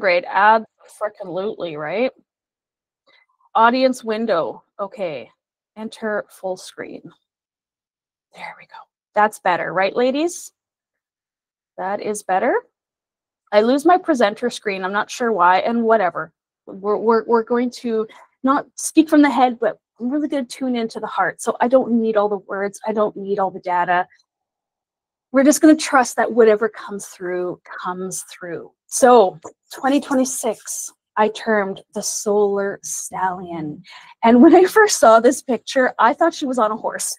Great. Abso-freaking-lutely, right? Audience window. Okay. Enter full screen. There we go. That's better, right, ladies? That is better. I lose my presenter screen. I'm not sure why, and whatever. We're going to not speak from the head, but I'm really going to tune into the heart. So I don't need all the words. I don't need all the data. We're just going to trust that whatever comes through, comes through. So 2026, I termed the Solar Stallion. And when I first saw this picture, I thought she was on a horse.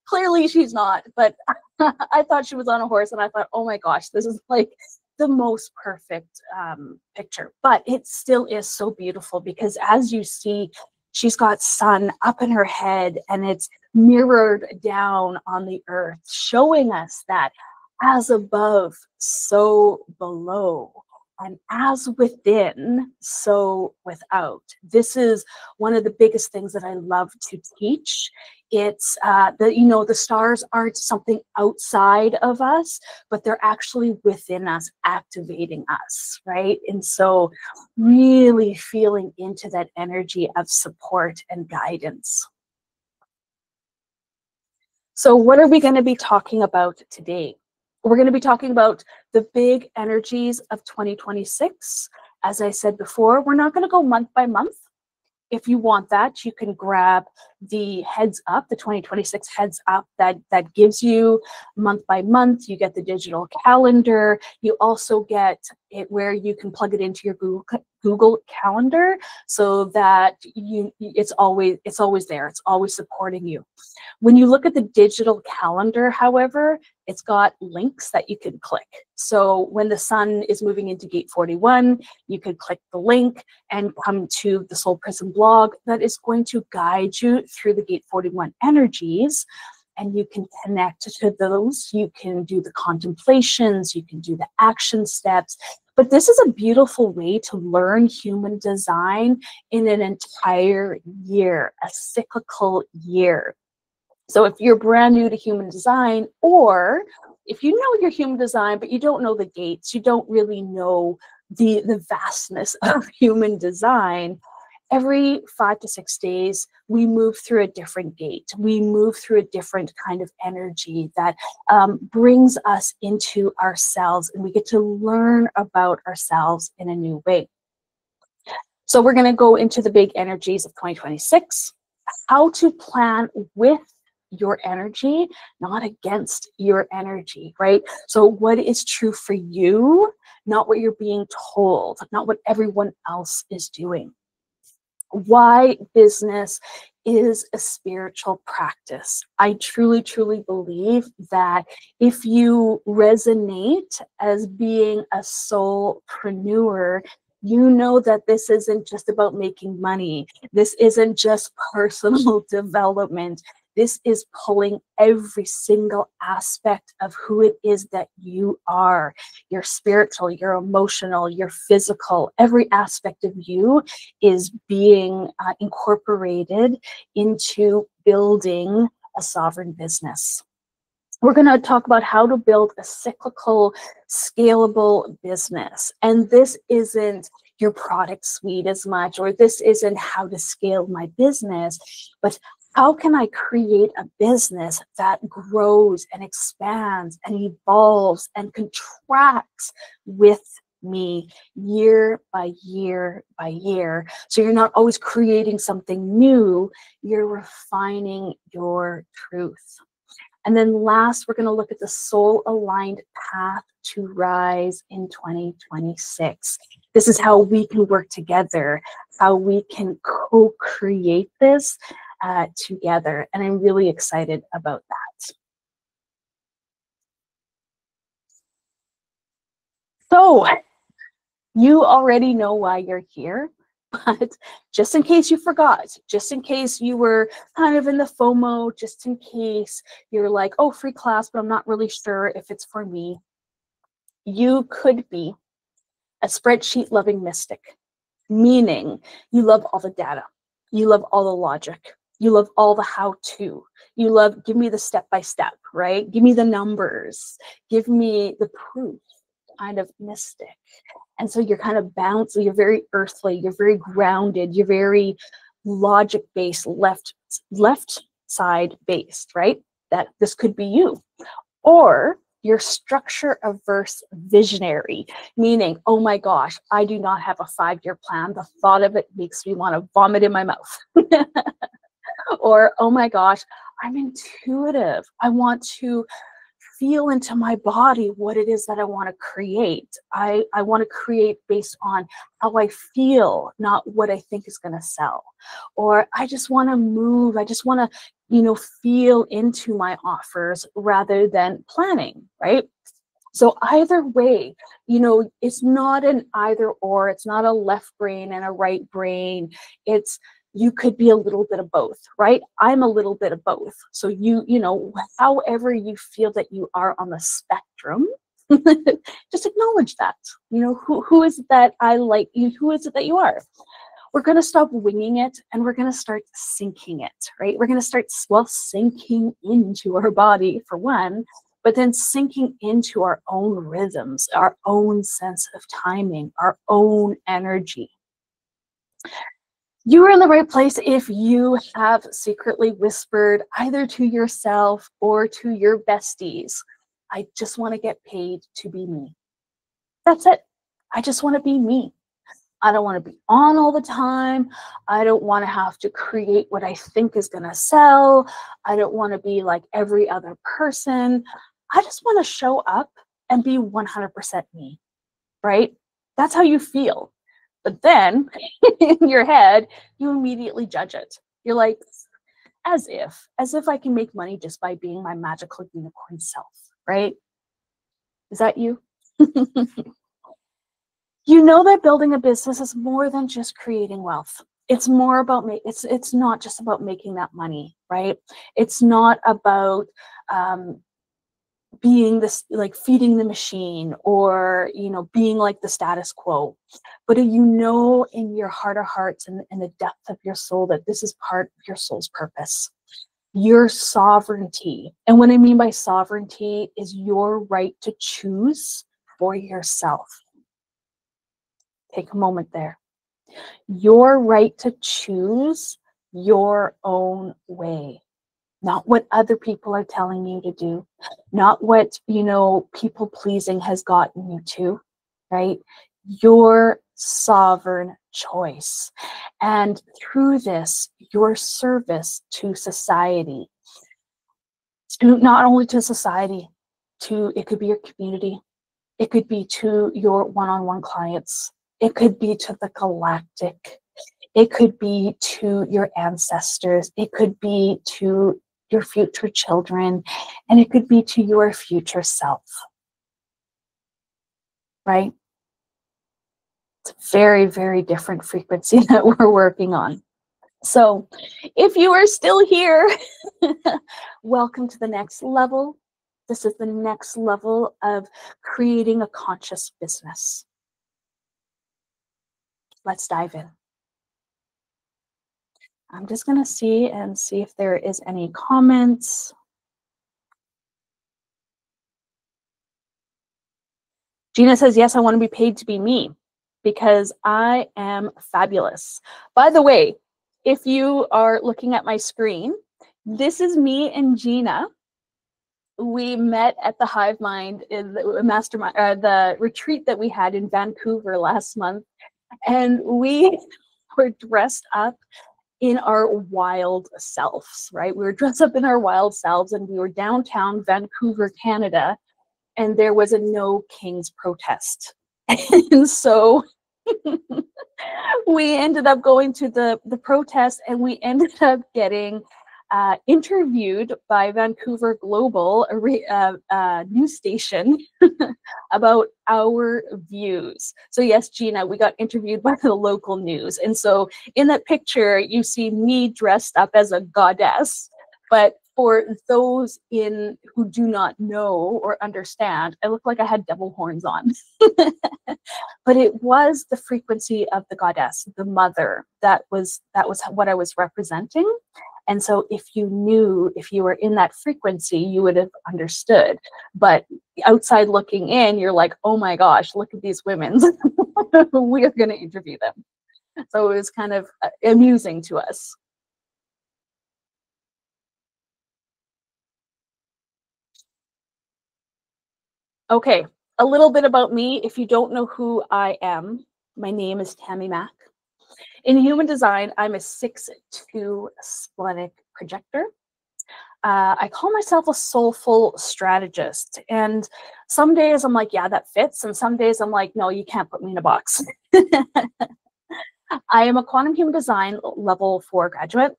Clearly she's not, but I thought she was on a horse, and I thought, oh my gosh, this is like the most perfect picture. But it still is so beautiful, because as you see, she's got sun up in her head and it's mirrored down on the earth, showing us that as above, so below. And as within, so without. This is one of the biggest things that I love to teach. It's the stars aren't something outside of us, but they're actually within us, activating us, right? And so really feeling into that energy of support and guidance. So what are we going to be talking about today? We're going to be talking about the big energies of 2026. As I said before, we're not going to go month by month. If you want that, you can grab the heads up, the 2026 heads up that gives you month by month. You get the digital calendar. You also get it where you can plug it into your Google Calendar, so that it's always there. It's always supporting you. When you look at the digital calendar, however, it's got links that you can click. So when the sun is moving into gate 41, you can click the link and come to the Soulprism blog that is going to guide you through the gate 41 energies. And you can connect to those. You can do the contemplations. You can do the action steps. But this is a beautiful way to learn human design in an entire year, a cyclical year. So if you're brand new to human design, or if you know your human design, but you don't know the gates, you don't really know the vastness of human design, every 5 to 6 days, we move through a different gate. We move through a different kind of energy that brings us into ourselves, and we get to learn about ourselves in a new way. So we're going to go into the big energies of 2026, how to plan with your energy, not against your energy, right? So what is true for you, not what you're being told, not what everyone else is doing. Why business is a spiritual practice. I truly, truly believe that if you resonate as being a soulpreneur, you know that this isn't just about making money. This isn't just personal development. This is pulling every single aspect of who it is that you are. Your spiritual, your emotional, your physical, every aspect of you is being incorporated into building a sovereign business. We're going to talk about how to build a cyclical, scalable business. And this isn't your product suite as much, or this isn't how to scale my business, but how can I create a business that grows and expands and evolves and contracts with me year by year by year? So you're not always creating something new, you're refining your truth. And then last, we're going to look at the soul-aligned path to rise in 2026. This is how we can work together, how we can co-create this together. And I'm really excited about that. So you already know why you're here, but just in case you forgot, just in case you were kind of in the FOMO, just in case you're like, oh, free class, but I'm not really sure if it's for me. You could be a spreadsheet loving mystic, meaning you love all the data. You love all the logic. You love all the how-to. You love, give me the step-by-step, right? Give me the numbers. Give me the proof, kind of mystic. And so you're kind of bouncing, you're very earthly, you're very grounded, you're very logic based, left side based, right? That this could be you. Or you're structure-averse visionary, meaning, oh my gosh, I do not have a 5-year plan. The thought of it makes me want to vomit in my mouth. Or, oh my gosh, I'm intuitive. I want to feel into my body what it is that I want to create. I want to create based on how I feel, not what I think is going to sell. Or I just want to move. I just want to, you know, feel into my offers rather than planning, right? So either way, you know, it's not an either or. It's not a left brain and a right brain. It's, you could be a little bit of both, right? I'm a little bit of both. So you know, however you feel that you are on the spectrum, just acknowledge that. You know, who is it that I like you? Who is it that you are? We're going to stop winging it and we're going to start syncing it, right? We're going to start, well, sinking into our body for one, but then sinking into our own rhythms, our own sense of timing, our own energy. You are in the right place if you have secretly whispered either to yourself or to your besties, I just want to get paid to be me. That's it. I just want to be me. I don't want to be on all the time. I don't want to have to create what I think is going to sell. I don't want to be like every other person. I just want to show up and be 100% me, right? That's how you feel. But then in your head, you immediately judge it. You're like, as if I can make money just by being my magical unicorn self, right? Is that you? You know that building a business is more than just creating wealth. It's more about, it's not just about making that money, right? It's not about being this, like feeding the machine or, you know, being like the status quo. But you know in your heart of hearts and in the depth of your soul that this is part of your soul's purpose. Your sovereignty. And what I mean by sovereignty is your right to choose for yourself. Take a moment there. Your right to choose your own way. Not what other people are telling you to do. Not what, you know, people pleasing has gotten you to, right? Your sovereign choice. And through this, your service to society. To not only to society, to, it could be your community. It could be to your one-on-one clients. It could be to the galactic. It could be to your ancestors. It could be to your future children. And it could be to your future self. Right? It's a very, very different frequency that we're working on. So if you are still here, welcome to the next level. This is the next level of creating a conscious business. Let's dive in. I'm just going to see if there is any comments. Gina says, yes, I want to be paid to be me because I am fabulous. By the way, if you are looking at my screen, this is me and Gina. We met at the Hive Mind in the mastermind, the retreat that we had in Vancouver last month. And we were dressed up in our wild selves, right? We were dressed up in our wild selves and we were downtown Vancouver, Canada, and there was a No Kings protest. And so we ended up going to the protest and we ended up getting interviewed by Vancouver Global, a news station, about our views. So yes, Gina, we got interviewed by the local news. And so in that picture, you see me dressed up as a goddess. But for those who do not know or understand, I look like I had devil horns on. But it was the frequency of the goddess, the mother, that was what I was representing. And so if you knew, if you were in that frequency, you would have understood. But outside looking in, you're like, oh my gosh, look at these women. We are going to interview them. So it was kind of amusing to us. Okay, a little bit about me. If you don't know who I am, my name is Tammy Mack. In human design, I'm a 6/2 splenic projector. I call myself a soulful strategist. And some days I'm like, yeah, that fits. And some days I'm like, no, you can't put me in a box. I am a quantum human design level 4 graduate.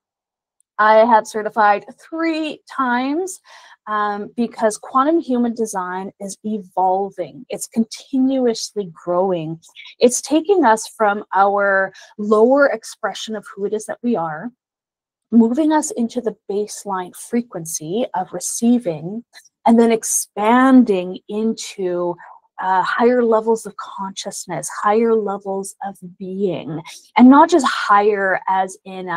I have certified 3 times because quantum human design is evolving. It's continuously growing. It's taking us from our lower expression of who it is that we are, moving us into the baseline frequency of receiving, and then expanding into higher levels of consciousness, higher levels of being, and not just higher as in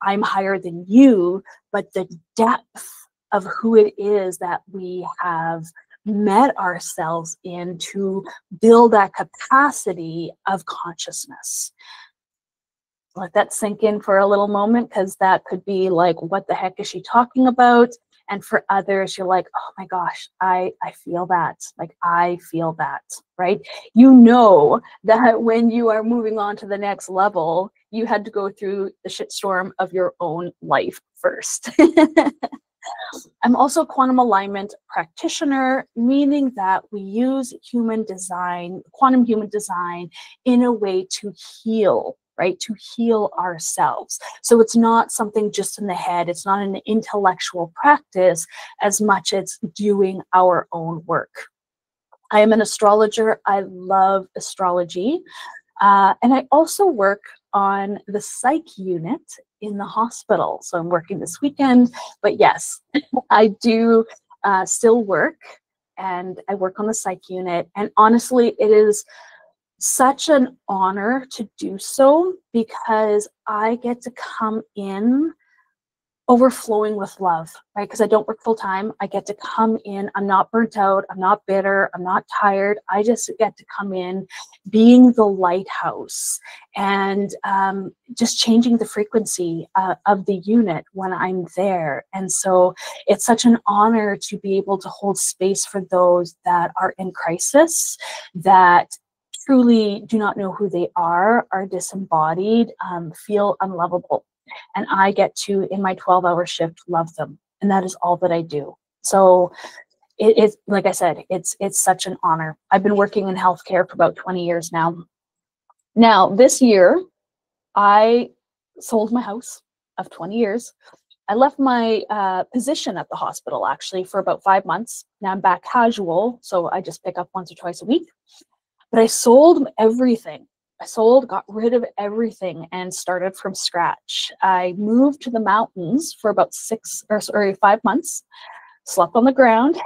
I'm higher than you, but the depth of who it is that we have met ourselves in to build that capacity of consciousness. Let that sink in for a little moment, because that could be like, what the heck is she talking about? And for others, you're like, oh my gosh, I feel that. Like, I feel that, right? You know that when you are moving on to the next level, you had to go through the shitstorm of your own life first. I'm also a quantum alignment practitioner, meaning that we use human design, quantum human design, in a way to heal, right? To heal ourselves. So it's not something just in the head. It's not an intellectual practice as much as doing our own work. I am an astrologer. I love astrology. And I also work on the psych unit in the hospital. So I'm working this weekend, but yes, I do still work, and I work on the psych unit. And honestly, it is such an honor to do so, because I get to come in overflowing with love, right? Because I don't work full time. I get to come in. I'm not burnt out. I'm not bitter. I'm not tired. I just get to come in being the lighthouse and just changing the frequency of the unit when I'm there. And so it's such an honor to be able to hold space for those that are in crisis, that truly do not know who they are disembodied, feel unlovable. And I get to, in my 12-hour shift, love them. And that is all that I do. So it's, like I said, it's such an honor. I've been working in healthcare for about 20 years now. Now, this year, I sold my house of 20 years. I left my position at the hospital, actually, for about 5 months. Now I'm back casual, so I just pick up once or twice a week. But I sold everything. I got rid of everything and started from scratch. I moved to the mountains for about 5 months, slept on the ground,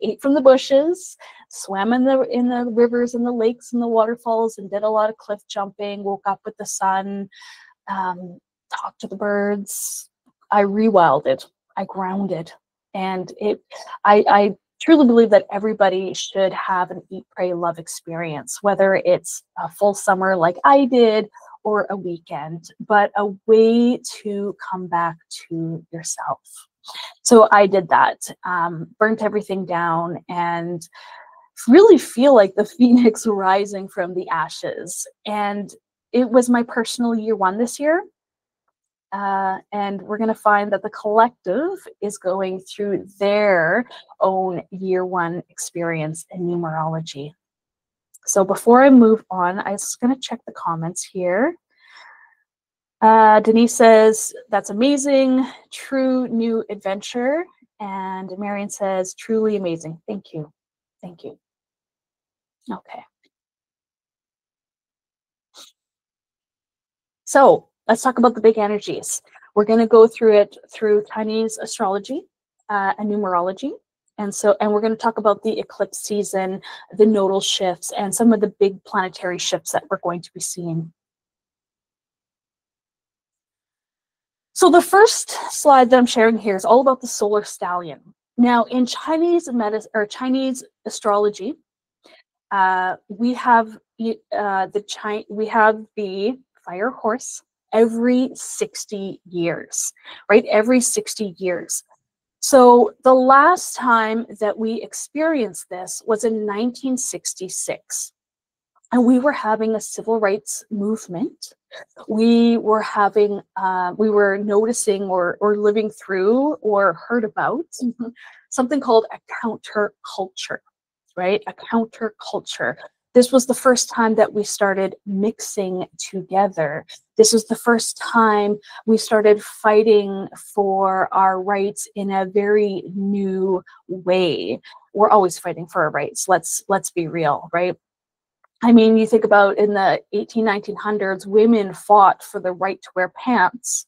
ate from the bushes, swam in the rivers and the lakes and the waterfalls, and did a lot of cliff jumping, woke up with the sun, talked to the birds. I rewilded, I grounded. And I truly believe that everybody should have an eat, pray, love experience, whether it's a full summer like I did or a weekend, but a way to come back to yourself. So I did that, burnt everything down, and really feel like the phoenix rising from the ashes. And it was my personal year 1 this year. And we're going to find that the collective is going through their own year 1 experience in numerology. So before I move on, I'm just going to check the comments here. Denise says, that's amazing. True new adventure. And Marion says, truly amazing. Thank you. Thank you. Okay. So let's talk about the big energies. We're going to go through it through Chinese astrology and numerology. And we're going to talk about the eclipse season, the nodal shifts, and some of the big planetary shifts that we're going to be seeing. So the first slide that I'm sharing here is all about the Solar Stallion. Now, in Chinese medicine or Chinese astrology, we have the fire horse every 60 years, right? Every 60 years. So the last time that we experienced this was in 1966. And we were having a civil rights movement. We were having, we were noticing or living through or heard about something called a counterculture, right? A counterculture. This was the first time that we started mixing together. This was the first time we started fighting for our rights in a very new way. We're always fighting for our rights. Let's be real, right? I mean, you think about in the 1900s, women fought for the right to wear pants.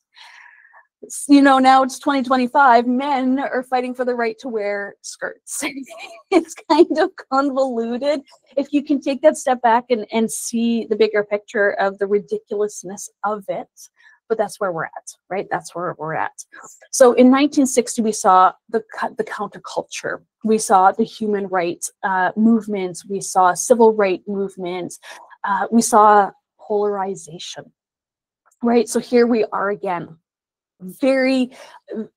You know, now it's 2025, men are fighting for the right to wear skirts. It's kind of convoluted. If you can take that step back and see the bigger picture of the ridiculousness of it, but that's where we're at, right? That's where we're at. So in 1960, we saw the counterculture. We saw the human rights movements. We saw civil rights movements. We saw polarization, right? So here we are again. Very,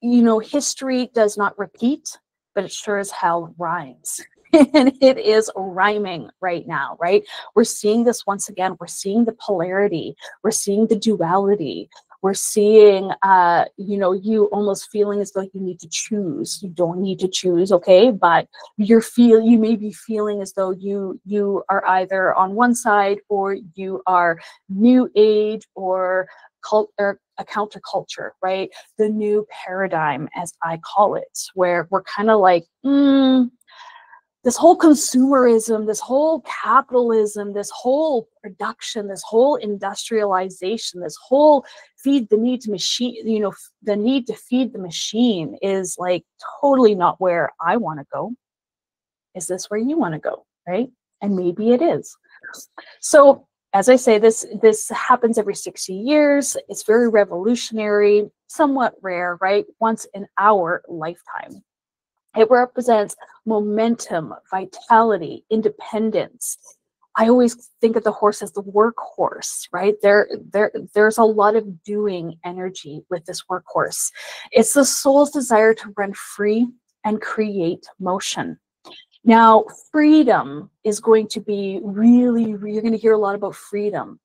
you know, history does not repeat, but it sure as hell rhymes. And it is rhyming right now, right? We're seeing this once again. We're seeing the polarity. We're seeing the duality. We're seeing, you know, you almost feeling as though you need to choose. You don't need to choose, okay? But you may be feeling as though you are either on one side or you are new age or a counterculture, right? The new paradigm, as I call it, where we're kind of like, this whole consumerism, this whole capitalism, this whole production, this whole industrialization, this whole feed the need to machine, you know, the need to feed the machine is like totally not where I want to go. Is this where you want to go, right? And maybe it is. So as I say, this happens every 60 years. It's very revolutionary, somewhat rare, right? Once in our lifetime. It represents momentum, vitality, independence. I always think of the horse as the workhorse, right? There's a lot of doing energy with this workhorse. It's the soul's desire to run free and create motion. Now, freedom is going to be really, you're going to hear a lot about freedom.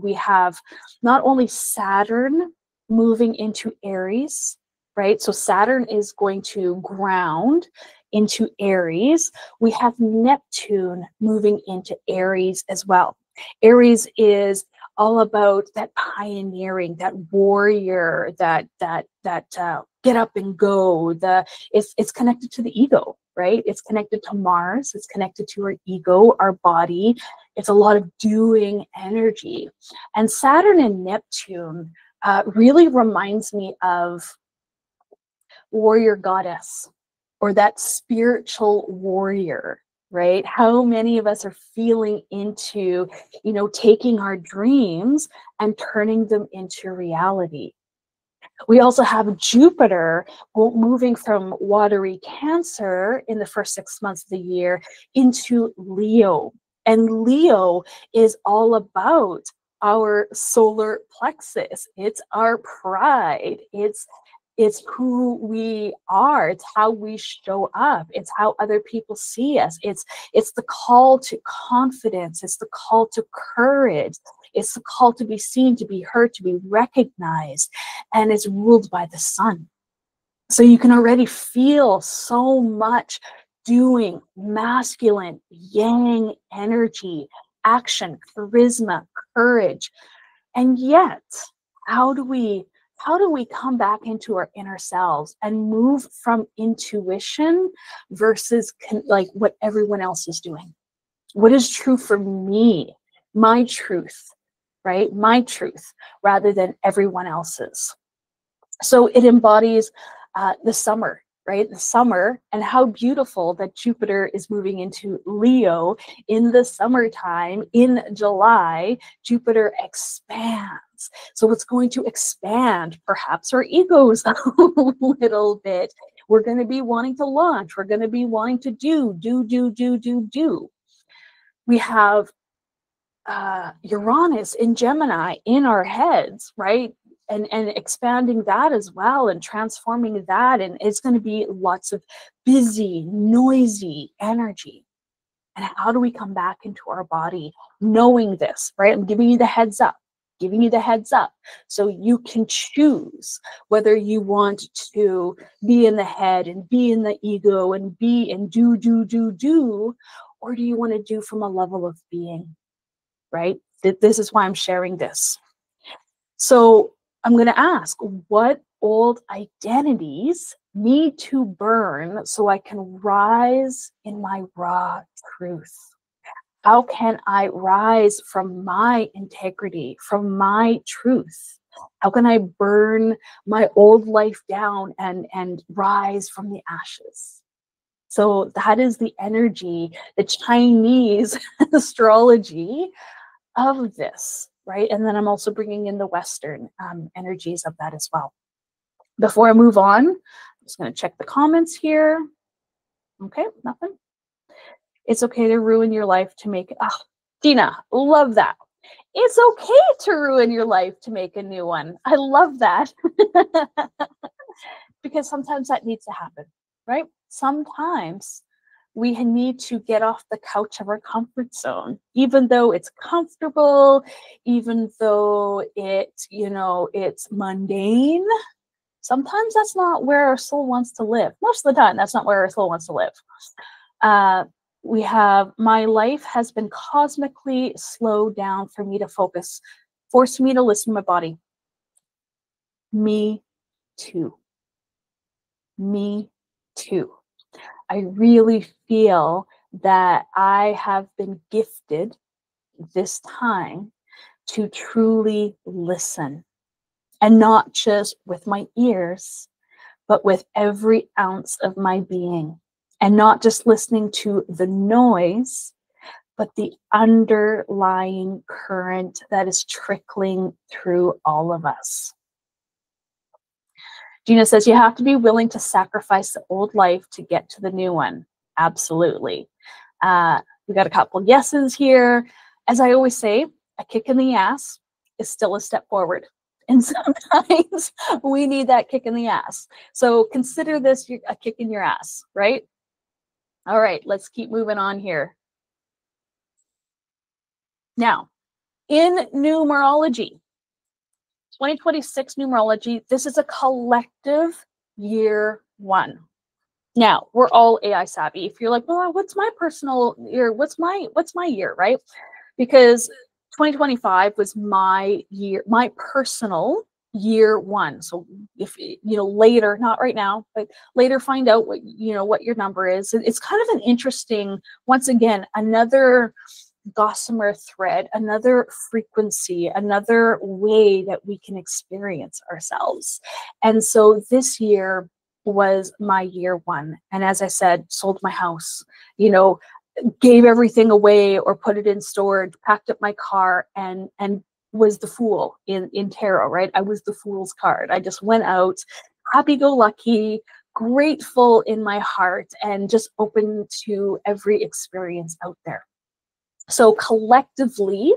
We have not only Saturn moving into Aries, right? So Saturn is going to ground into Aries. We have Neptune moving into Aries as well. Aries is all about that pioneering, that warrior, that get up and go. It's connected to the ego, right? It's connected to Mars. It's connected to our ego, our body. It's a lot of doing energy. And Saturn and Neptune really reminds me of warrior goddess, or that spiritual warrior, right? How many of us are feeling into, you know, taking our dreams and turning them into reality? We also have Jupiter moving from watery Cancer in the first 6 months of the year into Leo. And Leo is all about our solar plexus. It's our pride. It's who we are. It's how we show up. It's how other people see us. It's the call to confidence. It's the call to courage. It's the call to be seen, to be heard, to be recognized. And it's ruled by the sun. So you can already feel so much doing, masculine, yang energy, action, charisma, courage. And yet, how do we come back into our inner selves and move from intuition versus like what everyone else is doing? What is true for me? My truth, right? My truth rather than everyone else's. So it embodies the summer, right? The summer, and how beautiful that Jupiter is moving into Leo in the summertime. In July, Jupiter expands. experience. So it's going to expand perhaps our egos a little bit. We're going to be wanting to launch. We're going to be wanting to do. We have Uranus in Gemini in our heads, right? And expanding that as well and transforming that. And it's going to be lots of busy, noisy energy. And how do we come back into our body knowing this, right? I'm giving you the heads up, so you can choose whether you want to be in the head and be in the ego and be and do, or do you want to do from a level of being, right? This is why I'm sharing this. So I'm going to ask, what old identities need to burn so I can rise in my raw truth? How can I rise from my integrity, from my truth? How can I burn my old life down and rise from the ashes? So that is the energy, the Chinese astrology of this, right? And then I'm also bringing in the Western energies of that as well. Before I move on, I'm just going to check the comments here. Okay, nothing. It's okay to ruin your life to make it. Oh, Dina, love that. It's okay to ruin your life to make a new one. I love that. Because sometimes that needs to happen, right? Sometimes we need to get off the couch of our comfort zone, even though it's comfortable, even though it's mundane. Sometimes that's not where our soul wants to live. Most of the time, that's not where our soul wants to live. We have, my life has been cosmically slowed down for me to focus, forced me to listen to my body. Me too. Me too. I really feel that I have been gifted this time to truly listen, and not just with my ears, but with every ounce of my being, and not just listening to the noise, but the underlying current that is trickling through all of us. Gina says, you have to be willing to sacrifice the old life to get to the new one. Absolutely. We got a couple yeses here. As I always say, a kick in the ass is still a step forward. And sometimes we need that kick in the ass. So consider this a kick in your ass, right? All right, let's keep moving on here. Now, in numerology, 2026 numerology, this is a collective year one. Now, we're all AI savvy. If you're like, well, what's my personal year? What's my year, right? Because 2025 was my year, my personal year one. So if later, not right now, but later, find out what your number is. It's kind of an interesting, once again, another gossamer thread, another frequency, another way that we can experience ourselves. And so this year was my year one. And as I said, sold my house, gave everything away or put it in storage, packed up my car, and was the fool in tarot, right? I was the fool's card. I just went out happy-go-lucky, grateful in my heart, and just open to every experience out there. So collectively,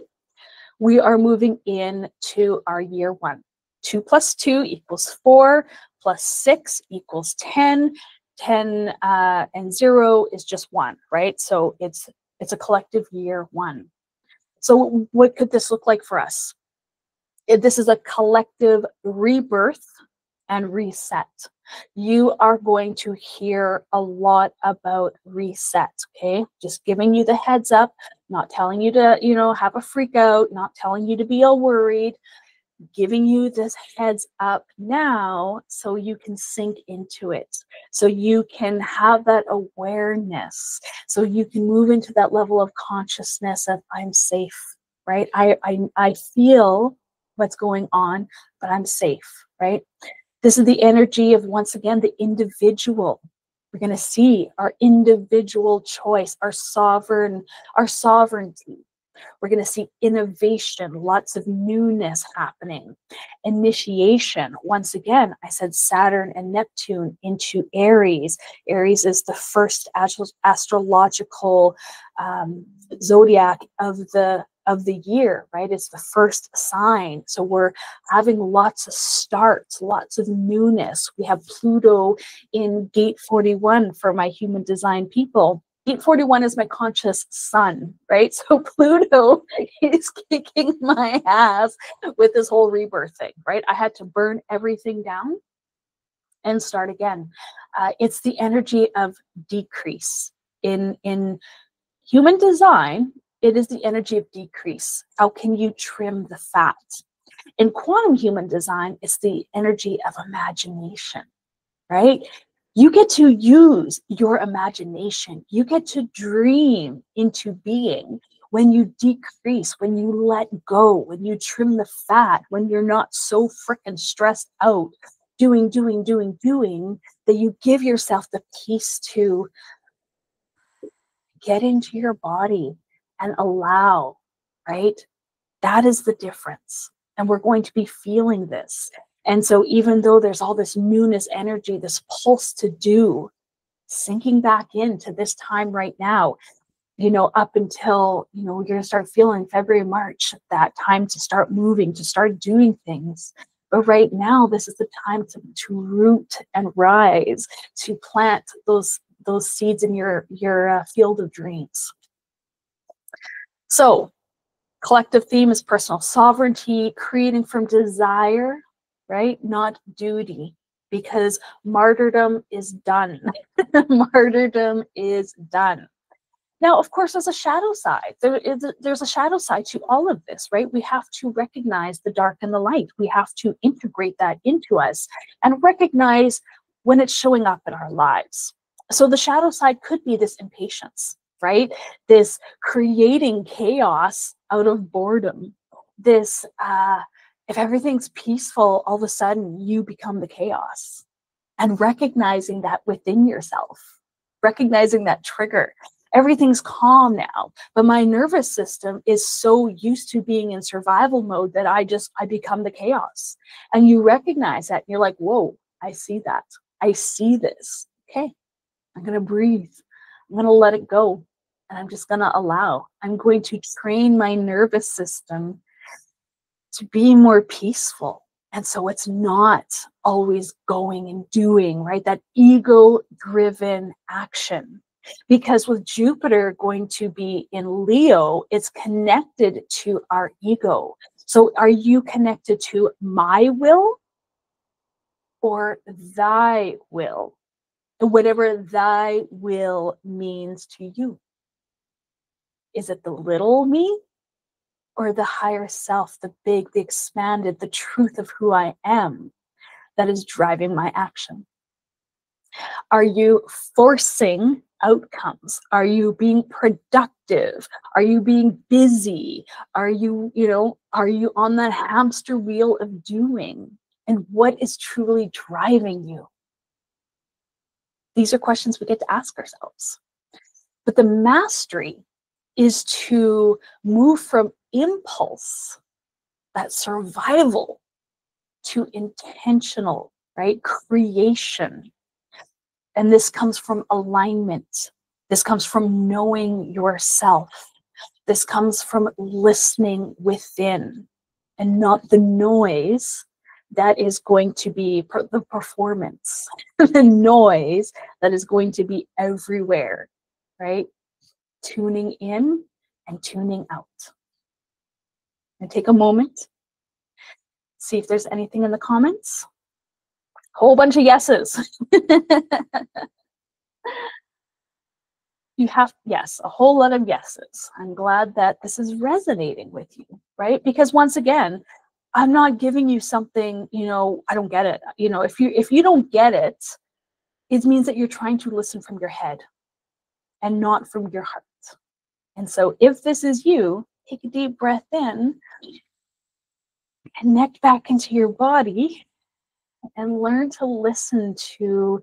we are moving into our year one. 2 + 2 = 4, + 6 = 10. 10 and 0 is just 1, right? So it's a collective year one. So what could this look like for us? This is a collective rebirth and reset. You are going to hear a lot about reset, okay? Just giving you the heads up, not telling you to, have a freak out, not telling you to be all worried, giving you this heads up now so you can sink into it, so you can have that awareness, so you can move into that level of consciousness of I'm safe, right? I feel what's going on, but I'm safe, right? This is the energy of, once again, the individual. We're going to see our individual choice, our sovereignty. We're going to see innovation, lots of newness happening. Initiation, once again, I said Saturn and Neptune into Aries. Aries is the first astrological zodiac of the year, right? It's the first sign. So we're having lots of starts, lots of newness. We have Pluto in gate 41 for my human design people. Gate 41 is my conscious sun, right? So Pluto is kicking my ass with this whole rebirth thing, right? I had to burn everything down and start again. It's the energy of decrease. In human design, it is the energy of decrease. How can you trim the fat? In quantum human design, it's the energy of imagination, right? You get to use your imagination. You get to dream into being when you decrease, when you let go, when you trim the fat, when you're not so freaking stressed out, doing, that you give yourself the peace to get into your body and allow, right? That is the difference. And we're going to be feeling this. And so even though there's all this newness energy, this pulse to do, sinking back into this time right now, you know, up until, you know, we're going to start feeling February, March, that time to start moving, to start doing things. But right now, this is the time to root and rise, to plant those seeds in your field of dreams. So collective theme is personal sovereignty, creating from desire, right? Not duty, because martyrdom is done. Martyrdom is done. Now, of course, there's a shadow side. There's a shadow side to all of this, right? We have to recognize the dark and the light. We have to integrate that into us and recognize when it's showing up in our lives. So the shadow side could be this impatience, right? This creating chaos out of boredom. This, if everything's peaceful, all of a sudden you become the chaos. And recognizing that within yourself, recognizing that trigger. Everything's calm now, but my nervous system is so used to being in survival mode that I become the chaos. And you recognize that, and you're like, whoa, I see that. I see this. Okay, I'm going to breathe. I'm going to let it go. And I'm just going to allow. I'm going to train my nervous system to be more peaceful. And so it's not always going and doing, right? That ego-driven action. Because with Jupiter going to be in Leo, it's connected to our ego. So are you connected to my will or thy will? Whatever thy will means to you. Is it the little me or the higher self, the big, the expanded, the truth of who I am that is driving my action? Are you forcing outcomes? Are you being productive? Are you being busy? Are you, are you on that hamster wheel of doing? And what is truly driving you? These are questions we get to ask ourselves. But the mastery is to move from impulse, that survival, to intentional, right? Creation. And this comes from alignment. This comes from knowing yourself. This comes from listening within and not the noise that is going to be the performance, the noise that is going to be everywhere, right? Tuning in and tuning out. And take a moment, see if there's anything in the comments. Whole bunch of yeses. You have, yes, a whole lot of yeses. I'm glad that this is resonating with you, right? Because once again, I'm not giving you something, I don't get it. If you don't get it, it means that you're trying to listen from your head and not from your heart. And so if this is you, take a deep breath in, connect back into your body, and learn to listen to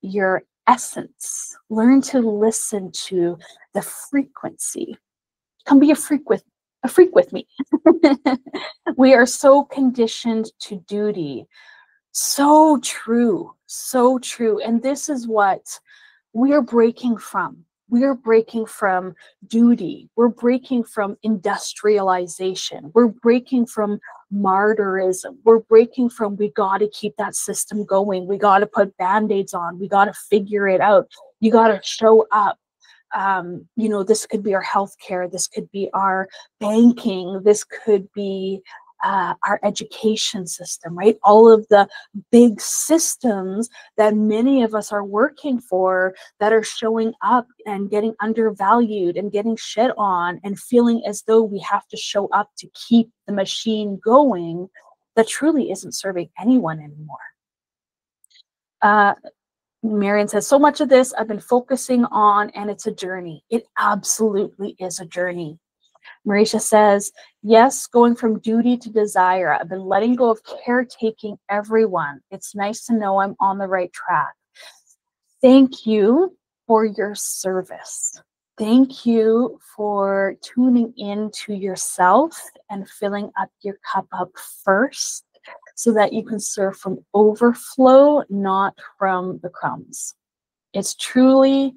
your essence. Learn to listen to the frequency come be a freak with me. We are so conditioned to duty. So true, so true. And this is what we are breaking from. We are breaking from duty. We're breaking from industrialization. We're breaking from martyrism. We're breaking from, we got to keep that system going. We got to put band-aids on. We got to figure it out. You got to show up. You know, this could be our healthcare. This could be our banking. This could be our education system, right? All of the big systems that many of us are working for that are showing up and getting undervalued and getting shit on and feeling as though we have to show up to keep the machine going, that truly isn't serving anyone anymore. Marion says, so much of this I've been focusing on, and it's a journey. It absolutely is a journey. Marisha says, yes, going from duty to desire. I've been letting go of caretaking everyone. It's nice to know I'm on the right track. Thank you for your service. Thank you for tuning in to yourself and filling up your cup up first, so that you can serve from overflow, not from the crumbs. It's truly,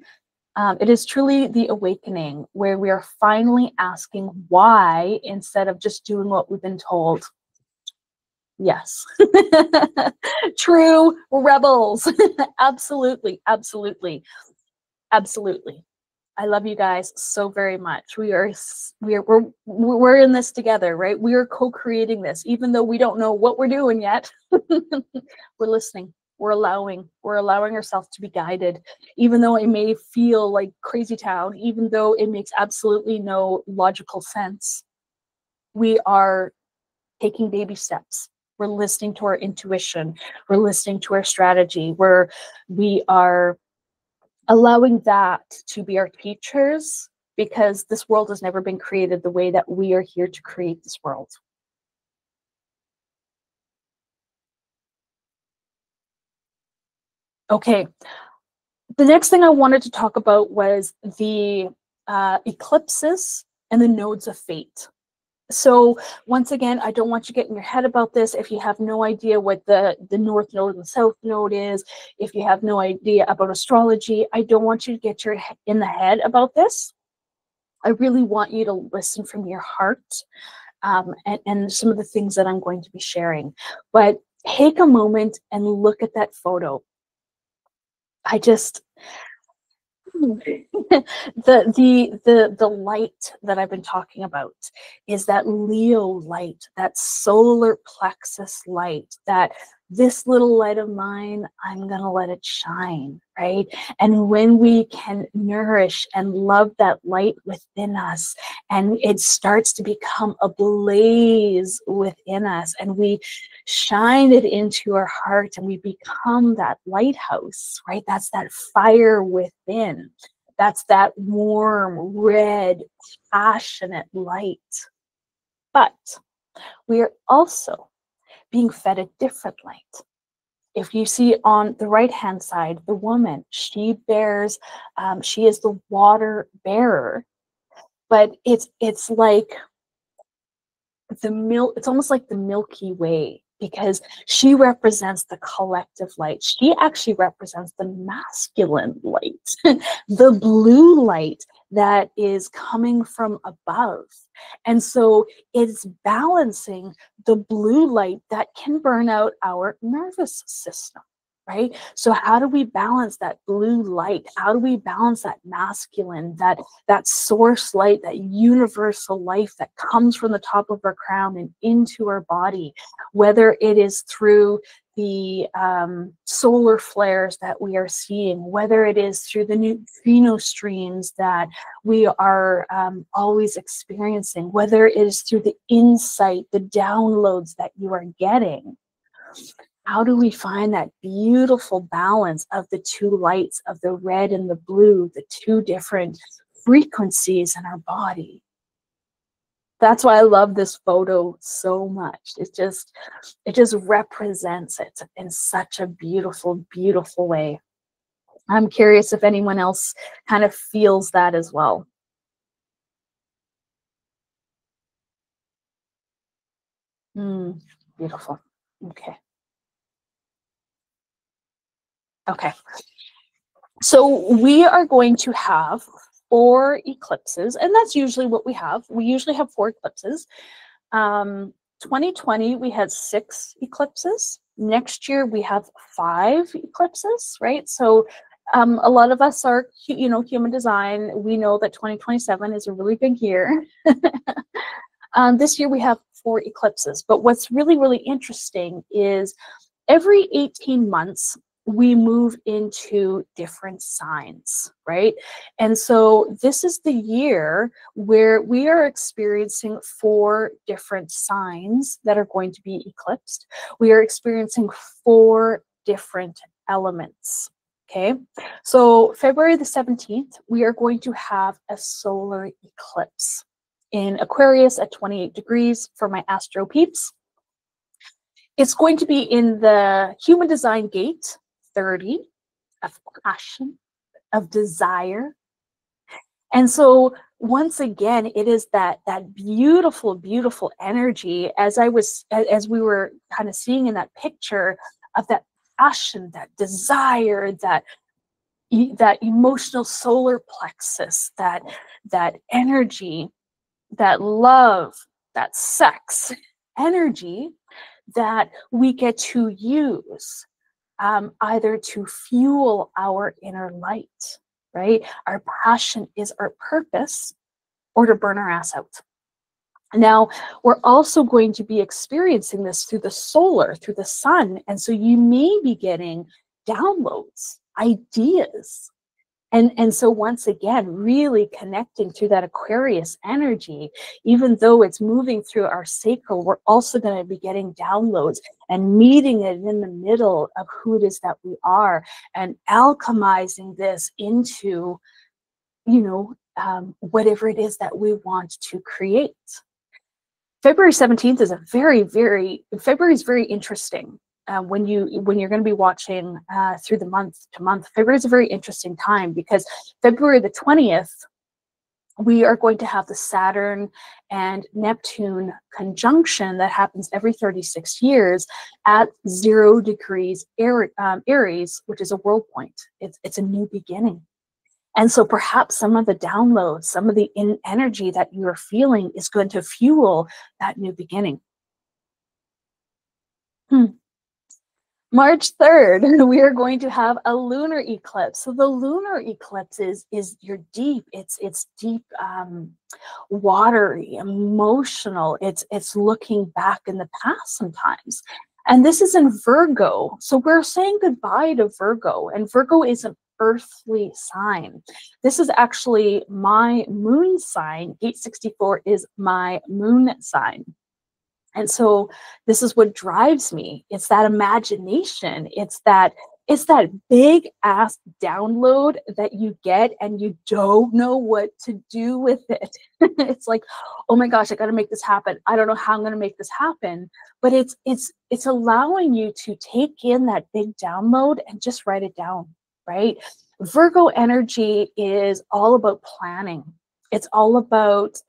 it is truly the awakening where we are finally asking why instead of just doing what we've been told. Yes. True rebels. Absolutely, absolutely, absolutely. I love you guys so very much. We're in this together, right? We are co-creating this, even though we don't know what we're doing yet. We're listening. We're allowing ourselves to be guided, even though it may feel like crazy town, even though it makes absolutely no logical sense. We are taking baby steps. We're listening to our intuition. We're listening to our strategy. We are allowing that to be our teachers, because this world has never been created the way that we are here to create this world. Okay, the next thing I wanted to talk about was the eclipses and the nodes of fate. So once again, I don't want you to get in your head about this. If you have no idea what the North Node and the South Node is, if you have no idea about astrology, I don't want you to get in the head about this. I really want you to listen from your heart, and some of the things that I'm going to be sharing. But take a moment and look at that photo. I just... the light that I've been talking about is that Leo light, that solar plexus light, that this little light of mine, I'm gonna let it shine, right? And when we can nourish and love that light within us, and it starts to become a blaze within us, and we shine it into our heart, and we become that lighthouse, right? That's that fire within. That's that warm, red, passionate light. But we are also being fed a different light. If you see on the right-hand side, the woman, she bears, she is the water bearer, but it's like it's almost like the Milky Way, because she represents the collective light. She actually represents the masculine light, the blue light that is coming from above. And so it's balancing the blue light that can burn out our nervous system, right? So how do we balance that blue light? How do we balance that masculine, that source light, that universal life that comes from the top of our crown and into our body, whether it is through the solar flares that we are seeing, whether it is through the neutrino streams that we are always experiencing, whether it is through the insight, the downloads that you are getting. How do we find that beautiful balance of the two lights, of the red and the blue, the two different frequencies in our body? That's why I love this photo so much. It just represents it in such a beautiful, beautiful way. I'm curious if anyone else kind of feels that as well. Beautiful. Okay. Okay. So we are going to have 4 eclipses, and that's usually what we have. We usually have 4 eclipses. 2020, we had 6 eclipses. Next year, we have 5 eclipses, right? So a lot of us are, human design. We know that 2027 is a really big year. This year, we have 4 eclipses. But what's really, really interesting is every 18 months, we move into different signs, right? And so this is the year where we are experiencing 4 different signs that are going to be eclipsed. We are experiencing 4 different elements, okay? So February the 17th, we are going to have a solar eclipse in Aquarius at 28 degrees for my astro peeps. It's going to be in the human design gate 30 of passion, of desire. And so once again, it is that beautiful, beautiful energy as we were kind of seeing in that picture of that passion, that desire, that emotional solar plexus, that energy, that love, that sex energy that we get to use either to fuel our inner light, right? Our passion is our purpose, or to burn our ass out. Now, we're also going to be experiencing this through the sun. And so you may be getting downloads, ideas. And so once again, really connecting to that Aquarius energy, even though it's moving through our sacral, we're also going to be getting downloads and meeting it in the middle of who it is that we are and alchemizing this into, whatever it is that we want to create. February 17th is February is very interesting. When you're going to be watching through the month to month, February is a very interesting time because February the 20th, we are going to have the Saturn and Neptune conjunction that happens every 36 years at 0 degrees Aries, which is a world point. It's a new beginning. And so perhaps some of the downloads, some of the energy that you're feeling is going to fuel that new beginning. March 3rd, we are going to have a lunar eclipse. So the lunar eclipse is your deep, it's deep, watery, emotional. It's looking back in the past sometimes. And this is in Virgo. So we're saying goodbye to Virgo, and Virgo is an earthly sign. This is actually my moon sign. 864 is my moon sign. And so this is what drives me. It's that imagination. It's that big ass download that you get and you don't know what to do with it. It's like, oh my gosh, I got to make this happen. I don't know how I'm going to make this happen. But it's allowing you to take in that big download and just write it down, right? Virgo energy is all about planning. It's all about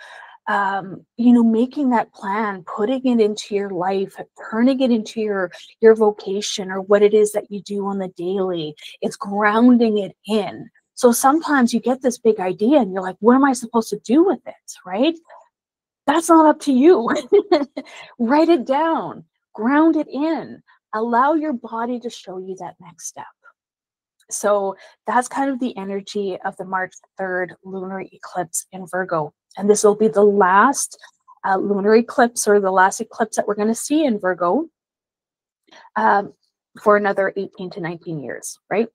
making that plan, putting it into your life, turning it into your vocation or what it is that you do on the daily. It's grounding it in. So sometimes you get this big idea and you're like, what am I supposed to do with it, right? That's not up to you. Write it down, ground it in, allow your body to show you that next step. So that's kind of the energy of the March 3rd lunar eclipse in Virgo. And this will be the last lunar eclipse, or the last eclipse that we're going to see in Virgo for another 18 to 19 years, right?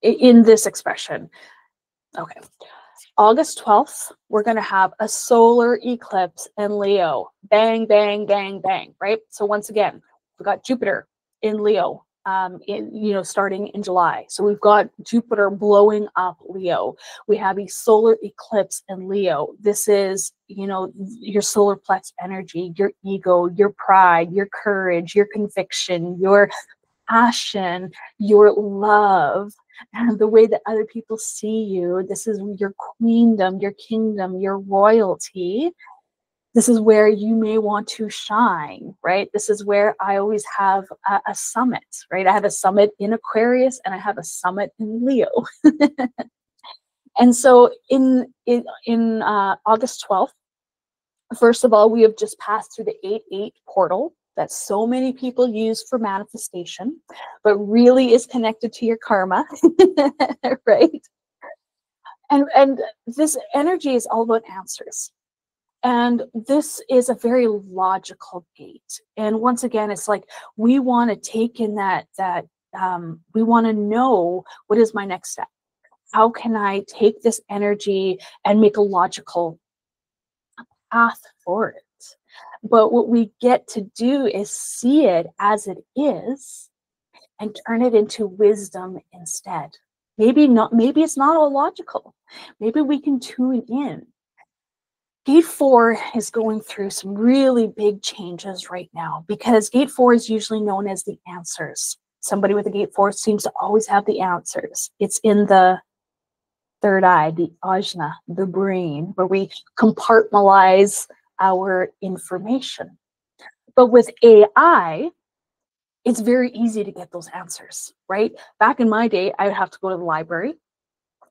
In this expression. Okay. August 12th, we're going to have a solar eclipse in Leo. Bang, bang, bang, bang, right? So once again, we've got Jupiter in Leo. Starting in July. So we've got Jupiter blowing up Leo. We have a solar eclipse in Leo. This is, your solar plex energy, your ego, your pride, your courage, your conviction, your passion, your love, and the way that other people see you. This is your queendom, your kingdom, your royalty. This is where you may want to shine, right? This is where I always have a summit, right? I have a summit in Aquarius and I have a summit in Leo. And so in August 12th, first of all, we have just passed through the 8-8 portal that so many people use for manifestation, but really is connected to your karma, right? And this energy is all about answers. And this is a very logical gate. And once again, it's like we want to take in that we want to know, what is my next step? How can I take this energy and make a logical path for it? But what we get to do is see it as it is and turn it into wisdom instead. Maybe it's not all logical. Maybe we can tune in. Gate 4 is going through some really big changes right now, because Gate 4 is usually known as the answers. Somebody with a Gate 4 seems to always have the answers. It's in the third eye, the ajna, the brain, where we compartmentalize our information. But with AI, it's very easy to get those answers, right? Back in my day, I would have to go to the library.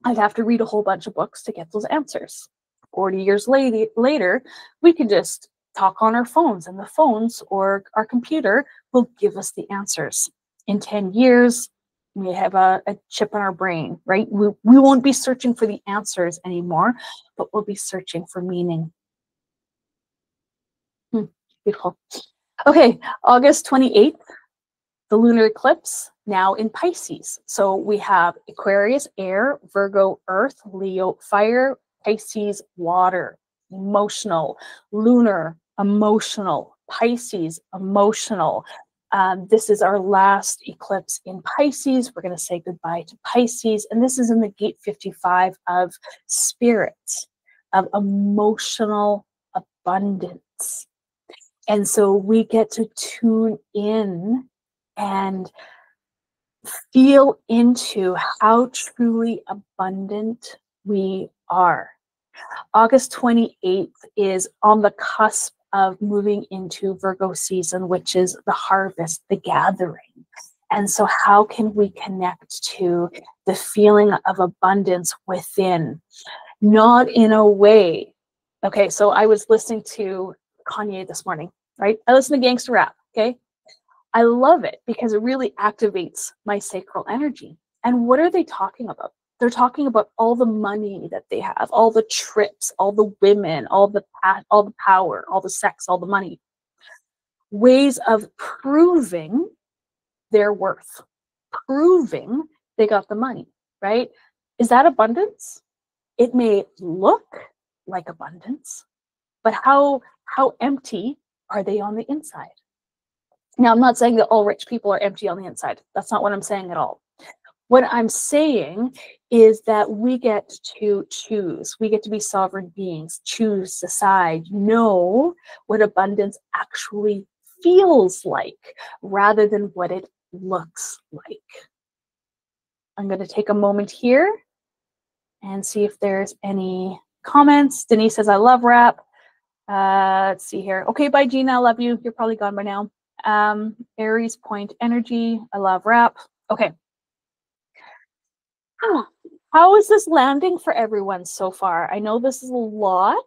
I'd have to read a whole bunch of books to get those answers. 40 years later, we can just talk on our phones, and the phones or our computer will give us the answers. In 10 years, we have a chip in our brain, right? We won't be searching for the answers anymore, but we'll be searching for meaning. Beautiful. Okay, August 28th, the lunar eclipse, now in Pisces. So we have Aquarius, air, Virgo, earth, Leo, fire, Pisces, water, emotional, lunar, emotional, Pisces, emotional. This is our last eclipse in Pisces. We're going to say goodbye to Pisces. And this is in the gate 55 of spirit, of emotional abundance. And so we get to tune in and feel into how truly abundant we are. August 28th is on the cusp of moving into Virgo season, which is the harvest, the gathering. And so how can we connect to the feeling of abundance within? Not in a way. Okay, so I was listening to Kanye this morning, right? I listen to gangster rap, okay? I love it because it really activates my sacral energy. And what are they talking about? They're talking about all the money that they have, all the trips, all the women, all the power, all the sex, all the money. Ways of proving their worth, proving they got the money, right? Is that abundance? It may look like abundance, but how empty are they on the inside? Now, I'm not saying that all rich people are empty on the inside. That's not what I'm saying at all. What I'm saying is that we get to choose. We get to be sovereign beings, choose, decide, know what abundance actually feels like rather than what it looks like. I'm going to take a moment here and see if there's any comments. Denise says, I love rap. Let's see here. Okay, bye, Gina. I love you. You're probably gone by now. Aries point energy. I love rap. Okay. How is this landing for everyone so far? I know this is a lot,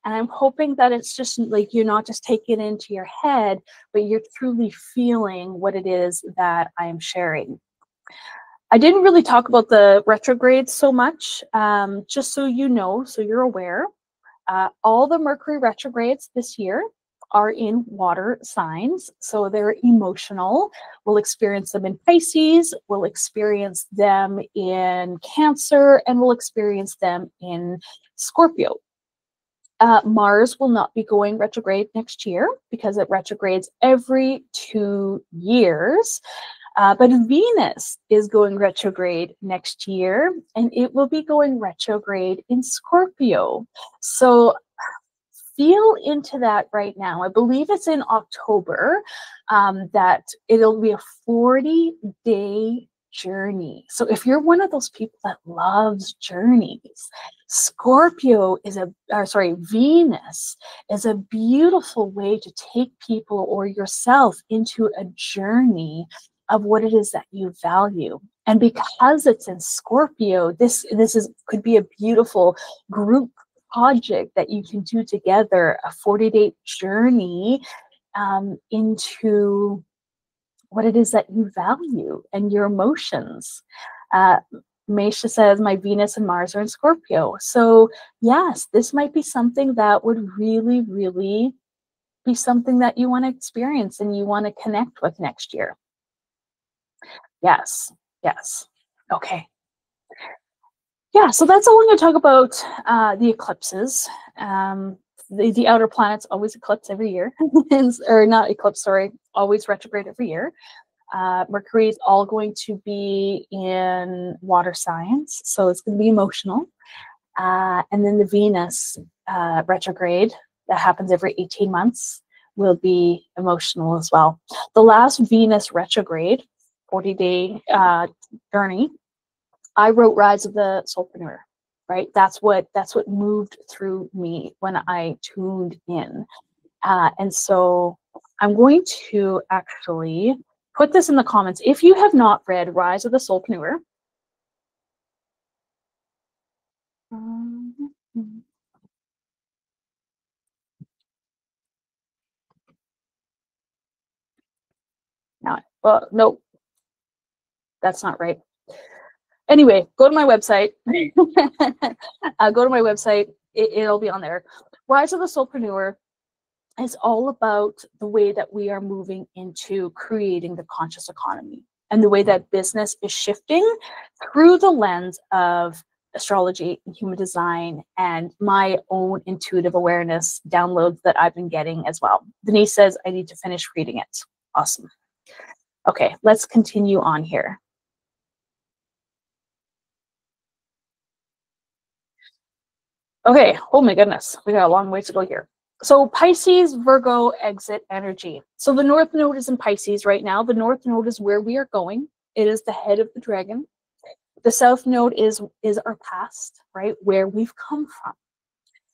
and I'm hoping that it's just like you're not just taking it into your head, but you're truly feeling what it is that I am sharing. I didn't really talk about the retrogrades so much, just so you know, so you're aware. All the Mercury retrogrades this year are in water signs, so they're emotional. We'll experience them in Pisces, we'll experience them in Cancer, and we'll experience them in Scorpio. Mars will not be going retrograde next year because it retrogrades every 2 years. But Venus is going retrograde next year, and it will be going retrograde in Scorpio. So feel into that right now. I believe it's in October that it'll be a 40-day journey. So if you're one of those people that loves journeys, Scorpio is Venus is a beautiful way to take people or yourself into a journey of what it is that you value. And because it's in Scorpio, this could be a beautiful group project that you can do together, a 40-day journey into what it is that you value and your emotions. Meisha says, my Venus and Mars are in Scorpio. So yes, this might be something that would really, really be something that you want to experience and you want to connect with next year. Yes, yes. Okay. Yeah, so that's all I'm going to talk about the eclipses. The outer planets always eclipse every year, or not eclipse, sorry, always retrograde every year. Mercury is all going to be in water signs, so it's going to be emotional. And then the Venus retrograde that happens every 18 months will be emotional as well. The last Venus retrograde, 40-day journey, I wrote Rise of the Soulpreneur, right? That's what moved through me when I tuned in. And so I'm going to actually put this in the comments. If you have not read Rise of the Soulpreneur, well, no, that's not right. Anyway, go to my website. Go to my website. It'll be on there. Rise of the Soulpreneur is all about the way that we are moving into creating the conscious economy and the way that business is shifting through the lens of astrology and human design and my own intuitive awareness downloads that I've been getting as well. Denise says I need to finish reading it. Awesome. Okay, let's continue on here. Okay, oh my goodness, we got a long ways to go here. So Pisces, Virgo, exit energy. So the North Node is in Pisces right now. The North Node is where we are going. It is the head of the dragon. The South Node is our past, right? Where we've come from.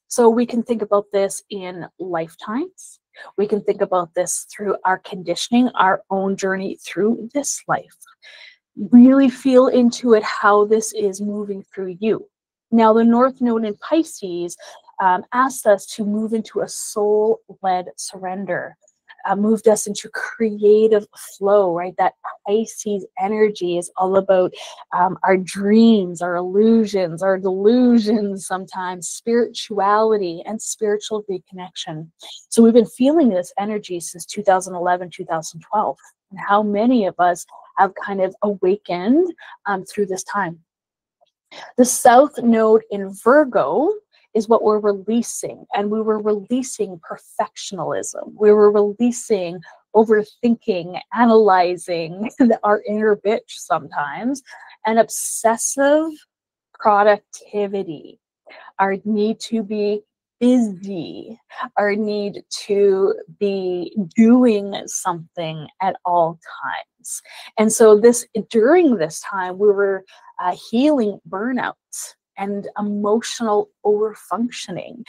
So we can think about this in lifetimes. We can think about this through our conditioning, our own journey through this life. Really feel into it, how this is moving through you. Now, the North Node in Pisces asked us to move into a soul-led surrender, moved us into creative flow, right? That Pisces energy is all about our dreams, our illusions, our delusions, sometimes spirituality and spiritual reconnection. So we've been feeling this energy since 2011, 2012. And how many of us have kind of awakened through this time. The South Node in Virgo is what we're releasing, and we were releasing perfectionism. We were releasing overthinking, analyzing our inner bitch sometimes, and obsessive productivity, our need to be busy, our need to be doing something at all times. And so during this time, we were healing burnout and emotional overfunctioning.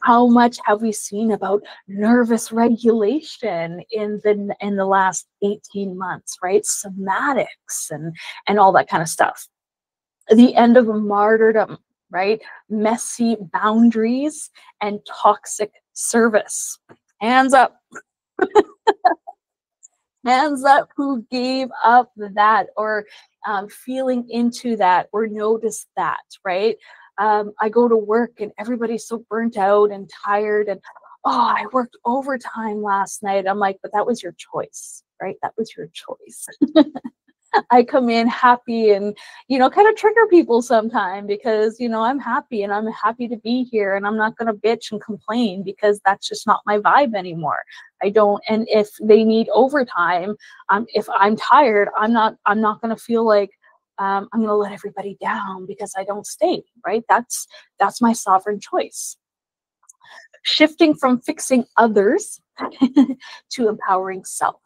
How much have we seen about nervous regulation in the last 18 months, right? Somatics and all that kind of stuff. The end of martyrdom, right? Messy boundaries and toxic service. Hands up. Hands up who gave up that or feeling into that or noticed that, right? I go to work and everybody's so burnt out and tired and, oh, I worked overtime last night. I'm like, but that was your choice, right? That was your choice. I come in happy and, kind of trigger people sometime because, I'm happy and I'm happy to be here and I'm not going to bitch and complain because that's just not my vibe anymore. I don't. And if they need overtime, if I'm tired, I'm not going to feel like I'm going to let everybody down because I don't stay, right? That's my sovereign choice. Shifting from fixing others to empowering self.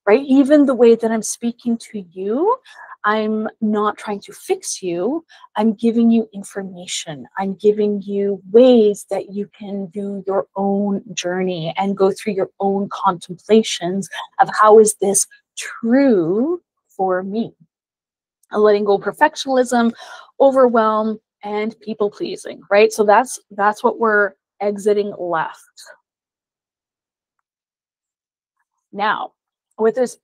right? Even the way that I'm speaking to you, I'm not trying to fix you. I'm giving you information. I'm giving you ways that you can do your own journey and go through your own contemplations of how is this true for me. I'm letting go of perfectionism, overwhelm, and people pleasing, right? So that's what we're exiting left. Now, with this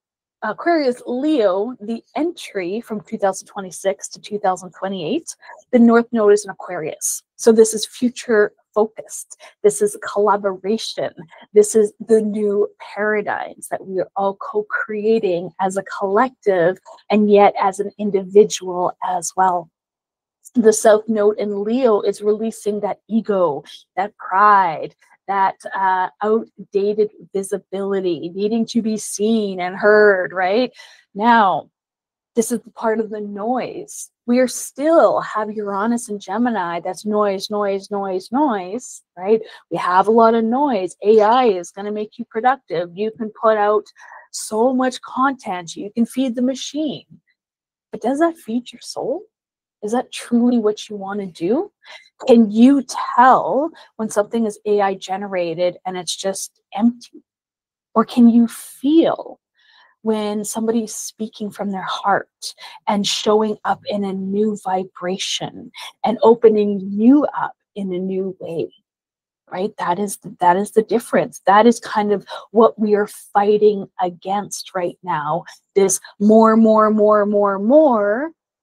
Aquarius Leo, the entry from 2026 to 2028, the North Node is in Aquarius. So this is future focused. This is collaboration. This is the new paradigms that we are all co-creating as a collective and yet as an individual as well. The South Node in Leo is releasing that ego, that pride, that outdated visibility, needing to be seen and heard, right? Now, this is the part of the noise. We are still have Uranus and Gemini. That's noise, noise, noise, noise, right? We have a lot of noise. AI is going to make you productive. You can put out so much content. You can feed the machine. But does that feed your soul? Is that truly what you want to do? Can you tell when something is AI generated and it's just empty? Or can you feel when somebody's speaking from their heart and showing up in a new vibration and opening you up in a new way? Right? That is the difference. That is kind of what we are fighting against right now. This more,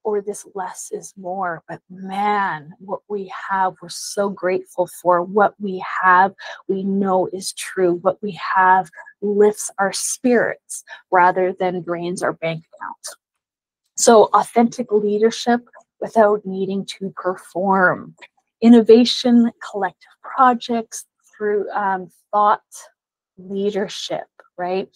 or this less is more. But man, what we have, we're so grateful for. What we have, we know is true. What we have lifts our spirits rather than drains our bank account. So authentic leadership without needing to perform. Innovation, collective projects through thought leadership, right?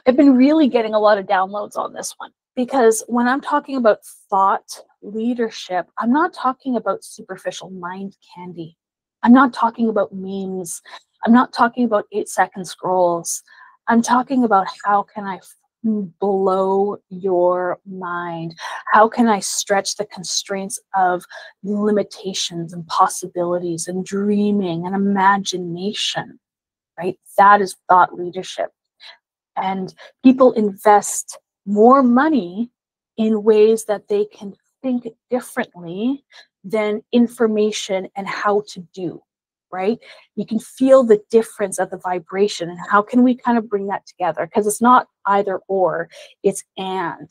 I've been really getting a lot of downloads on this one because when I'm talking about thought leadership, I'm not talking about superficial mind candy. I'm not talking about memes. I'm not talking about 8-second scrolls. I'm talking about how can I blow your mind? How can I stretch the constraints of limitations and possibilities and dreaming and imagination, right? That is thought leadership. And people invest more money in ways that they can think differently than information and how to do, right? You can feel the difference of the vibration. And how can we kind of bring that together? Because it's not either or, it's and.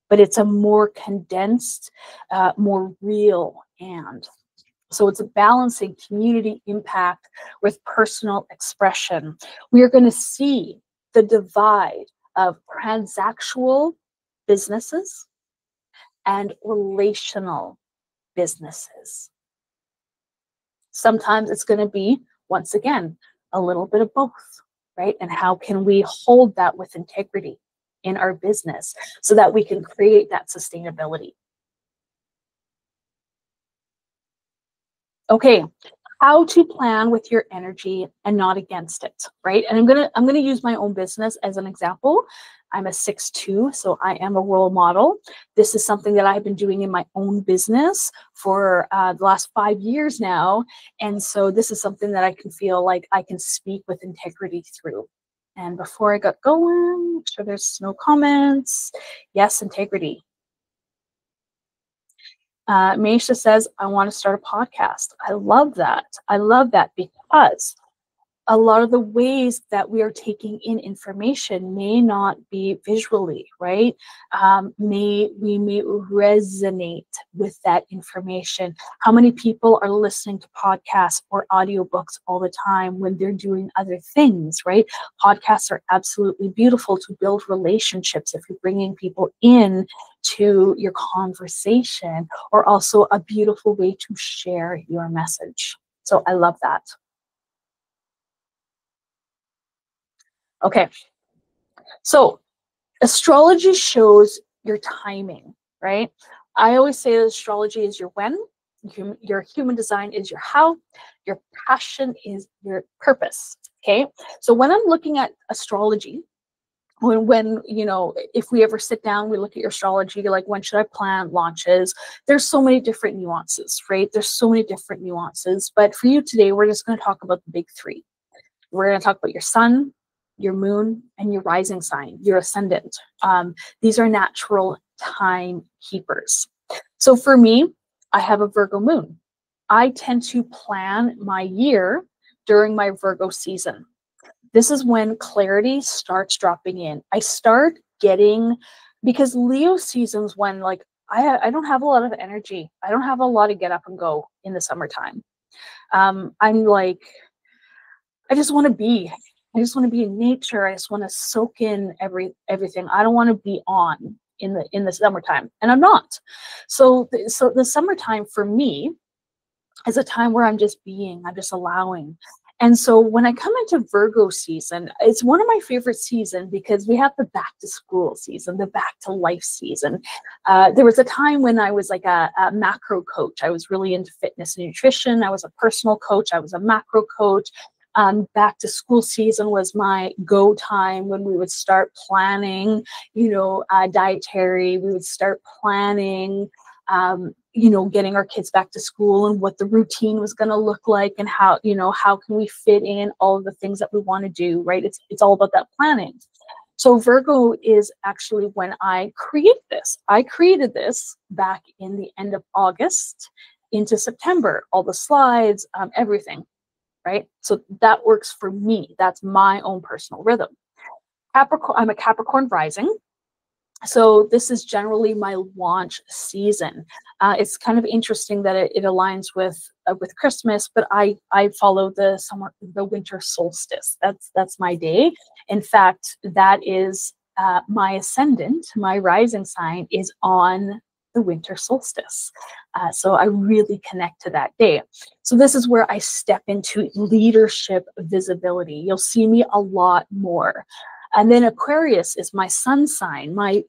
But it's a more condensed, more real and. So it's a balancing community impact with personal expression. We are going to see the divide of transactional businesses and relational businesses. Sometimes it's going to be, once again, a little bit of both, right? And how can we hold that with integrity in our business so that we can create that sustainability? Okay, how to plan with your energy and not against it, right? And I'm gonna use my own business as an example. I'm a 6'2", so I am a role model. This is something that I've been doing in my own business for the last 5 years now. And so this is something that I can feel like I can speak with integrity through. And before I got going, make sure there's no comments. Yes, integrity. Maisha says, I want to start a podcast. I love that. I love that because a lot of the ways that we are taking in information may not be visually, right? We may resonate with that information. How many people are listening to podcasts or audiobooks all the time when they're doing other things, right? Podcasts are absolutely beautiful to build relationships if you're bringing people in to your conversation, or also a beautiful way to share your message. So I love that. Okay, so astrology shows your timing, right? I always say that astrology is your when, your human design is your how, your passion is your purpose, okay? So when I'm looking at astrology, when you know, if we ever sit down, we look at your astrology, you're like, when should I plan launches? There's so many different nuances, right? There's so many different nuances. But for you today, we're just going to talk about the big three. We're going to talk about your sun, your moon, and your rising sign, your ascendant. These are natural time keepers. So for me, I have a Virgo moon. I tend to plan my year during my Virgo season. This is when clarity starts dropping in. I start getting, because Leo seasons when like I don't have a lot of energy. I don't have a lot of get up and go in the summertime. I'm like, I just want to be. I just want to be in nature. I just want to soak in everything. I don't want to be on in the summertime, and I'm not. So the summertime for me is a time where I'm just being. I'm just allowing. And so when I come into Virgo season, it's one of my favorite seasons because we have the back to school season, the back to life season. There was a time when I was like a macro coach. I was really into fitness and nutrition. I was a personal coach. I was a macro coach. Back to school season was my go time when we would start planning, you know, dietary. We would start planning, you know, getting our kids back to school and what the routine was going to look like and how, you know, how can we fit in all of the things that we want to do, right? It's all about that planning. So Virgo is actually when I create this. I created this back in the end of August into September, all the slides, everything, right? So that works for me. That's my own personal rhythm. Capricorn, I'm a Capricorn rising. So this is generally my launch season. It's kind of interesting that it aligns with Christmas, but I follow the winter solstice. That's my day. In fact, that is my ascendant. My rising sign is on the winter solstice. So I really connect to that day. So this is where I step into leadership visibility. You'll see me a lot more. And then Aquarius is my sun sign, my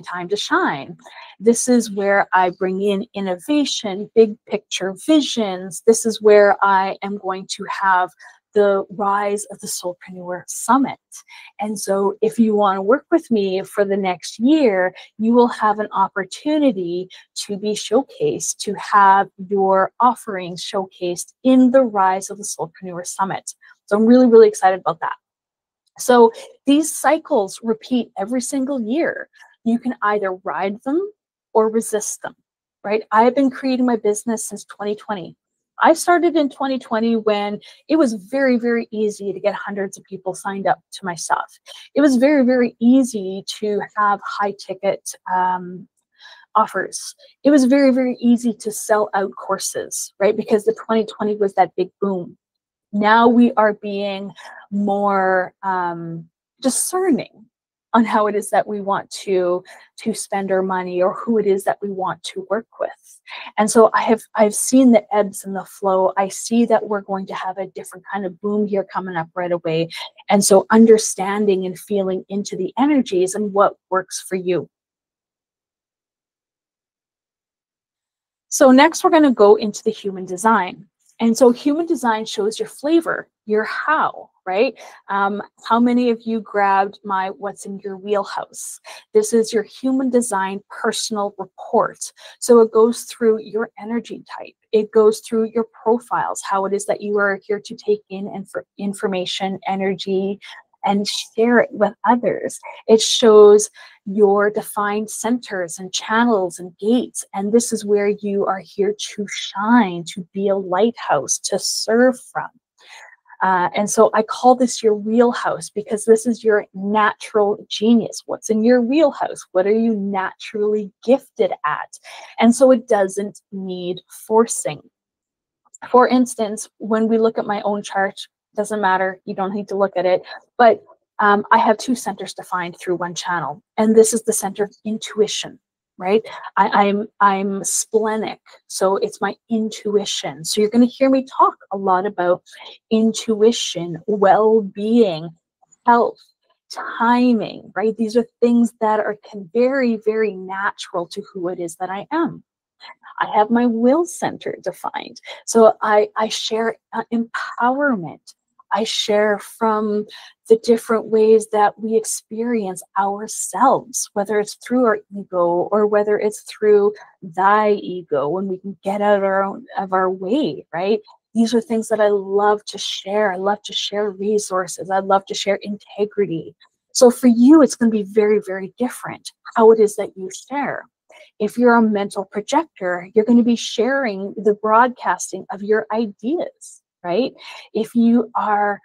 time to shine. This is where I bring in innovation, big picture visions. This is where I am going to have the rise of the Soulpreneur Summit. And so if you want to work with me for the next year, you will have an opportunity to be showcased, to have your offerings showcased in the rise of the Soulpreneur Summit. So I'm really, really excited about that. So these cycles repeat every single year. You can either ride them or resist them, right? I have been creating my business since 2020. I started in 2020 when it was very, very easy to get hundreds of people signed up to my stuff. It was very, very easy to have high ticket offers. It was very, very easy to sell out courses, right? Because the 2020 was that big boom. Now we are being more discerning on how it is that we want to spend our money or who it is that we want to work with. And so I've seen the ebbs and the flow. I see that we're going to have a different kind of boom here coming up right away. And so understanding and feeling into the energies and what works for you. So next we're going to go into the human design. And so human design shows your flavor, your how, right? How many of you grabbed my what's in your wheelhouse? This is your human design personal report. So it goes through your energy type. It goes through your profiles, how it is that you are here to take in information, energy, and share it with others. It shows your defined centers and channels and gates. And this is where you are here to shine, to be a lighthouse, to serve from. And so I call this your wheelhouse because this is your natural genius. What's in your wheelhouse? What are you naturally gifted at? And so it doesn't need forcing. For instance, when we look at my own chart, doesn't matter, you don't need to look at it, but I have two centers defined through one channel, and this is the center of intuition, right? I'm splenic, so it's my intuition. So you're going to hear me talk a lot about intuition, well-being, health, timing, right? These are things that are very, very natural to who it is that I am. I have my will center defined. So I share empowerment. I share from the different ways that we experience ourselves, whether it's through our ego or whether it's through thy ego, when we can get out of our way, right? These are things that I love to share. I love to share resources. I love to share integrity. So for you, it's going to be very, very different how it is that you share. If you're a mental projector, you're going to be sharing the broadcasting of your ideas, right? If you are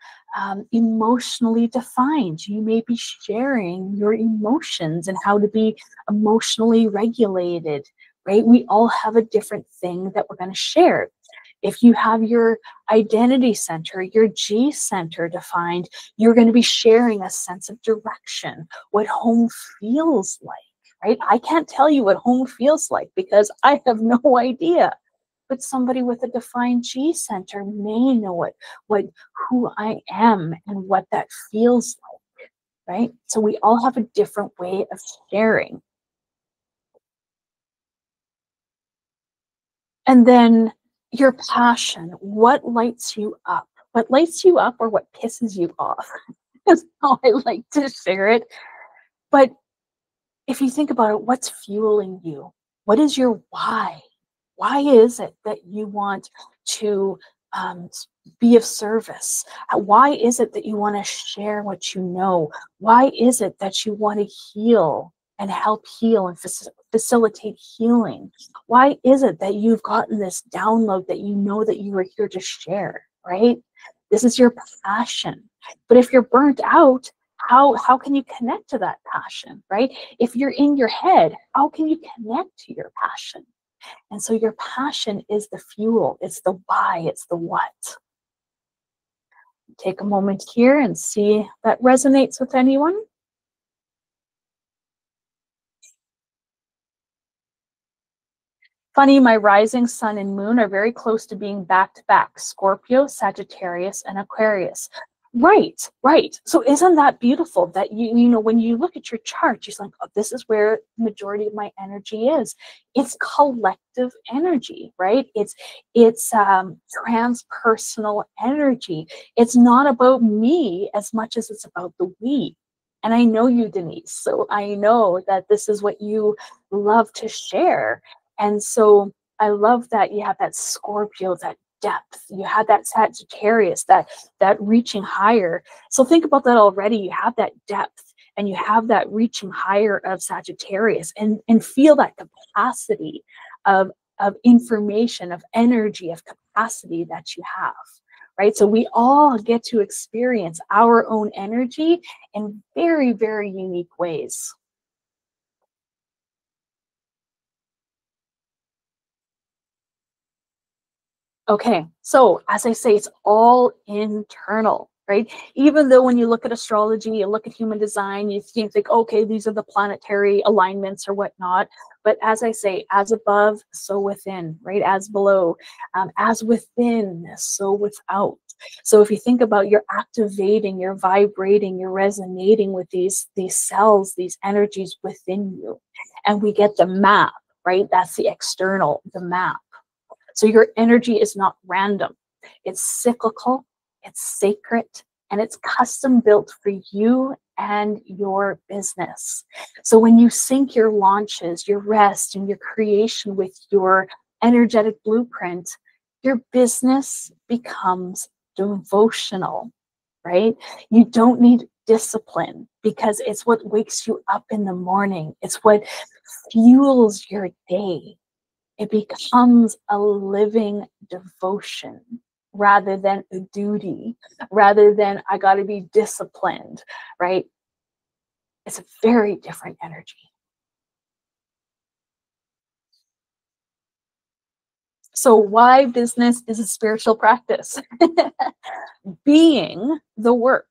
emotionally defined, you may be sharing your emotions and how to be emotionally regulated, right? We all have a different thing that we're going to share. If you have your identity center, your G center defined, you're going to be sharing a sense of direction, what home feels like, right? I can't tell you what home feels like because I have no idea. But somebody with a defined G center may know it, who I am and what that feels like, right? So we all have a different way of sharing. And then your passion, what lights you up? What lights you up or what pisses you off is how I like to share it. But if you think about it, what's fueling you? What is your why? Why is it that you want to be of service? Why is it that you want to share what you know? Why is it that you want to heal and help heal and facilitate healing? Why is it that you've gotten this download that you know that you are here to share, right? This is your passion. But if you're burnt out, how can you connect to that passion, right? If you're in your head, how can you connect to your passion? And so your passion is the fuel, it's the why, it's the what. Take a moment here and see if that resonates with anyone. Funny, my rising sun and moon are very close to being back to back, Scorpio, Sagittarius, and Aquarius. Right, right. So isn't that beautiful that you know, when you look at your chart, you're like, oh, this is where the majority of my energy is. It's collective energy, right? It's transpersonal energy. It's not about me as much as it's about the we. And I know you, Denise. So I know that this is what you love to share. And so I love that you have that Scorpio, that depth. You had that Sagittarius, that reaching higher. So think about that already. You have that depth and you have that reaching higher of Sagittarius, and feel that capacity of information, of energy, of capacity that you have. Right? So we all get to experience our own energy in very, very unique ways. Okay, so as I say, it's all internal, right? Even though when you look at astrology, you look at human design, you think, okay, these are the planetary alignments or whatnot. But as I say, as above, so within, right? As below, as within, so without. So if you think about, you're activating, you're vibrating, you're resonating with these cells, these energies within you. And we get the map, right? That's the external, the map. So your energy is not random. It's cyclical, it's sacred, and it's custom built for you and your business. So when you sync your launches, your rest, and your creation with your energetic blueprint, your business becomes devotional, right? You don't need discipline because it's what wakes you up in the morning. It's what fuels your day. It becomes a living devotion rather than a duty, rather than I got to be disciplined, right? It's a very different energy. So why business is a spiritual practice? Being the work.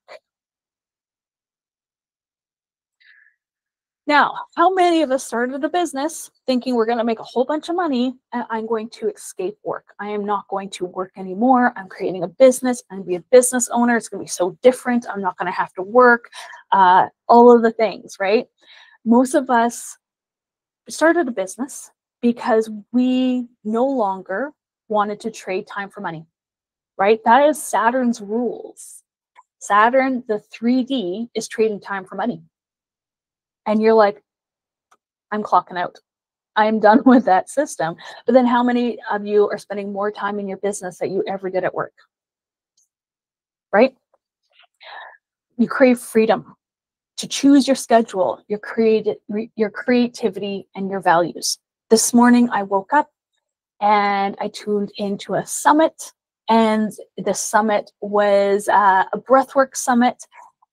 Now, how many of us started a business thinking we're going to make a whole bunch of money and I'm going to escape work? I am not going to work anymore. I'm creating a business. I'm going to be a business owner. It's going to be so different. I'm not going to have to work. All of the things, right? Most of us started a business because we no longer wanted to trade time for money, right? That is Saturn's rules. Saturn, the 3D, is trading time for money. And you're like, I'm clocking out. I'm done with that system. But then how many of you are spending more time in your business than you ever did at work? Right? You crave freedom to choose your schedule, your creativity, and your values. This morning I woke up and I tuned into a summit, and the summit was a breathwork summit,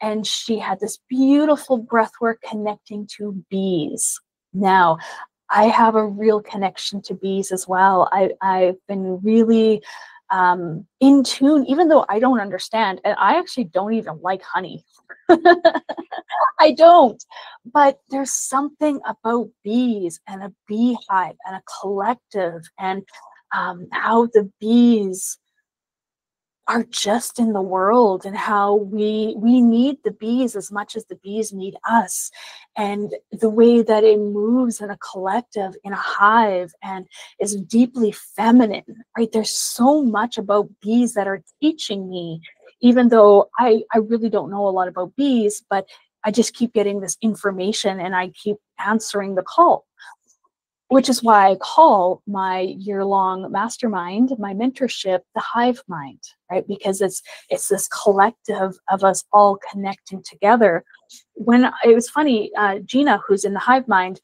and she had this beautiful breathwork connecting to bees. Now, I have a real connection to bees as well. I've been really in tune, even though I don't understand, and I actually don't even like honey. I don't, but there's something about bees and a beehive and a collective, and how the bees are just in the world, and how we need the bees as much as the bees need us, and the way that it moves in a collective, in a hive, and is deeply feminine, right? There's so much about bees that are teaching me, even though I really don't know a lot about bees, but I just keep getting this information and I keep answering the call. Which is why I call my year-long mastermind, my mentorship, the hive mind, right? Because it's this collective of us all connecting together. When it was funny, Gina, who's in the hive mind,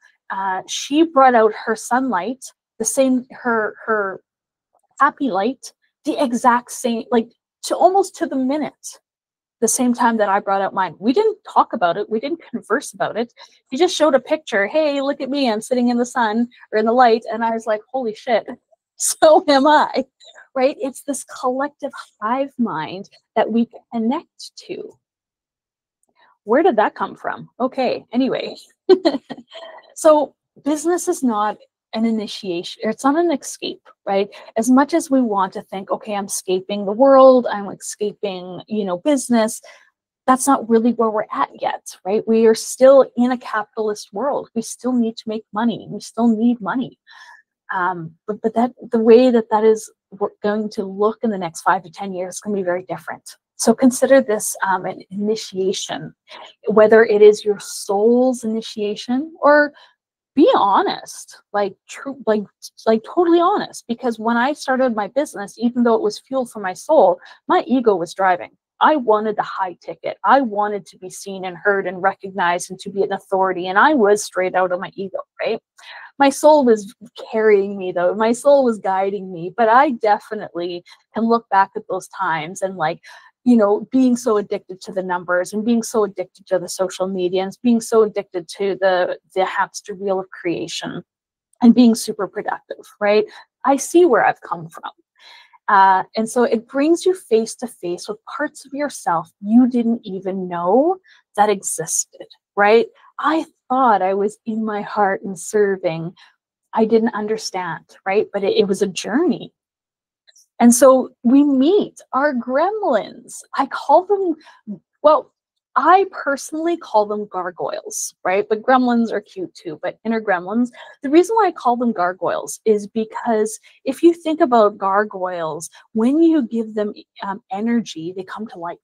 she brought out her sunlight, the same, her happy light, the exact same, like to almost to the minute, the same time that I brought out mine. We didn't talk about it. We didn't converse about it. He just showed a picture. Hey, look at me. I'm sitting in the sun or in the light. And I was like, holy shit, so am I, right? It's this collective hive mind that we connect to. Where did that come from? Okay, anyway. So business is not an initiation, or it's not an escape, right? As much as we want to think, okay, I'm escaping the world, I'm escaping, business, that's not really where we're at yet, right? We are still in a capitalist world. We still need to make money. We still need money. But that the way that is going to look in the next 5 to 10 years is going to be very different. So consider this an initiation, whether it is your soul's initiation, or be honest, like true, like totally honest. Because when I started my business, even though it was fuel for my soul, my ego was driving. I wanted the high ticket. I wanted to be seen and heard and recognized and to be an authority. And I was straight out of my ego, right? My soul was carrying me though. My soul was guiding me, but I definitely can look back at those times and being so addicted to the numbers, and being so addicted to the social media, and being so addicted to the hamster wheel of creation, and being super productive, right? I see where I've come from. And so it brings you face to face with parts of yourself you didn't even know that existed, right? I thought I was in my heart and serving. I didn't understand, right? But it was a journey. And so we meet our gremlins. I call them, well, I personally call them gargoyles, right? But gremlins are cute too, but inner gremlins. The reason why I call them gargoyles is because if you think about gargoyles, when you give them energy, they come to life.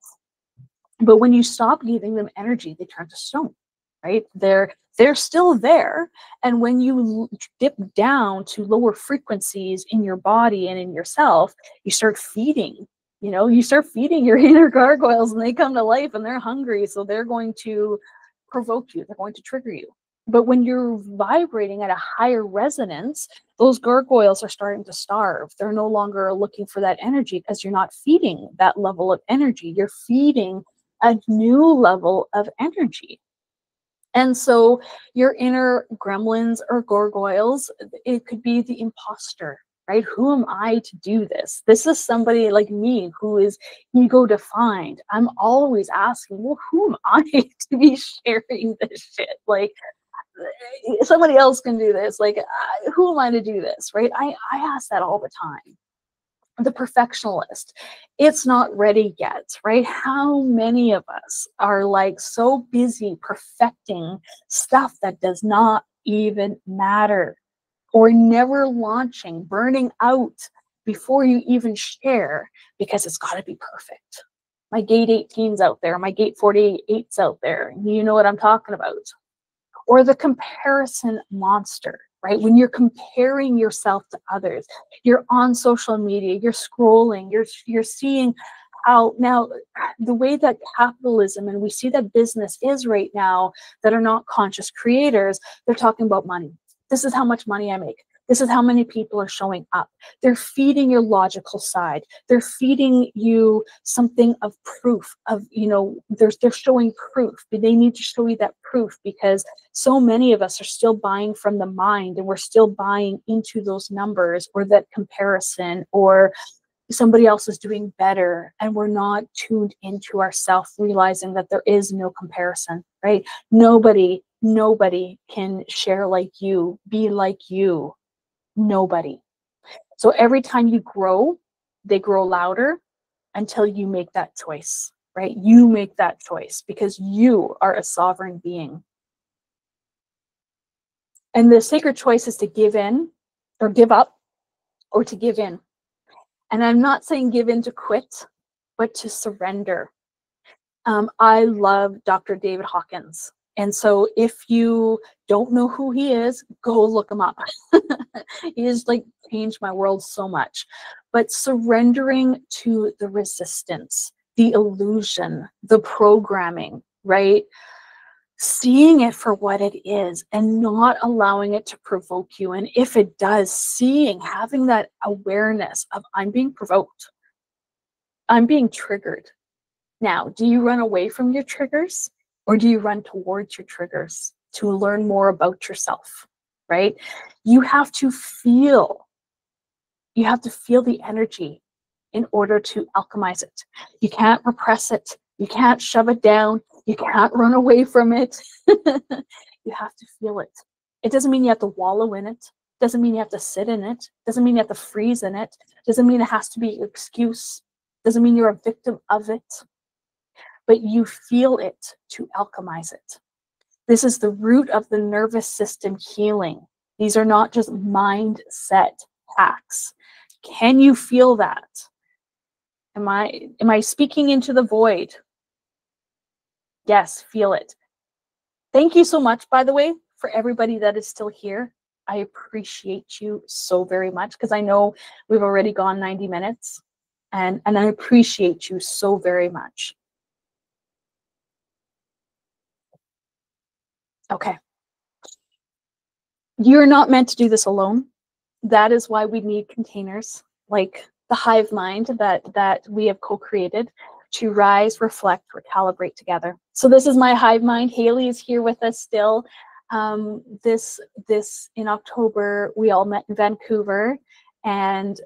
But when you stop giving them energy, they turn to stone, right? They're still there. And when you dip down to lower frequencies in your body and in yourself, you start feeding. You start feeding your inner gargoyles, and they come to life, and they're hungry. So they're going to provoke you. They're going to trigger you. But when you're vibrating at a higher resonance, those gargoyles are starting to starve. They're no longer looking for that energy because you're not feeding that level of energy. You're feeding a new level of energy. And so your inner gremlins or gargoyles, it could be the imposter, right? Who am I to do this? This is somebody like me who is ego defined. I'm always asking, well, who am I to be sharing this shit? Like, somebody else can do this. Like, who am I to do this, right? I ask that all the time. The perfectionist, it's not ready yet, right? How many of us are like so busy perfecting stuff that does not even matter, or never launching, burning out before you even share because it's got to be perfect, My gate 18s out there, my gate 48s out there. You know what I'm talking about. Or the comparison monster, right? When you're comparing yourself to others, you're on social media, you're scrolling, you're seeing how now the way that capitalism and we see that business is right now that are not conscious creators, they're talking about money. This is how much money I make. This is how many people are showing up. They're feeding your logical side. They're feeding you something of proof of, you know, they're showing proof. They need to show you that proof because so many of us are still buying from the mind and we're still buying into those numbers or that comparison or somebody else is doing better and we're not tuned into ourselves, realizing that there is no comparison, right? Nobody can share like you, be like you. Nobody. So every time you grow, they grow louder until you make that choice, right? You make that choice because you are a sovereign being. And the sacred choice is to give in or give up or to give in. And I'm not saying give in to quit, but to surrender. I love Dr. David Hawkins. And so if you don't know who he is, go look him up. He has like changed my world so much. But surrendering to the resistance, the illusion, the programming, right? Seeing it for what it is and not allowing it to provoke you. And if it does, having that awareness of I'm being provoked. I'm being triggered. Now, do you run away from your triggers or do you run towards your triggers to learn more about yourself, right? You have to feel the energy in order to alchemize it. You can't repress it. You can't shove it down. You can't run away from it. You have to feel it. It doesn't mean you have to wallow in it. Doesn't mean you have to sit in it. Doesn't mean you have to freeze in it. Doesn't mean it has to be your excuse. Doesn't mean you're a victim of it. But you feel it to alchemize it. This is the root of the nervous system healing. These are not just mindset hacks. Can you feel that? Am I speaking into the void? Yes, feel it. Thank you so much, by the way, for everybody that is still here. I appreciate you so very much because I know we've already gone 90 minutes and I appreciate you so very much. Okay. You're not meant to do this alone. That is why we need containers like the hive mind that we have co-created to rise, reflect, recalibrate together. So this is my hive mind. Haley is here with us still. This in October, we all met in Vancouver. And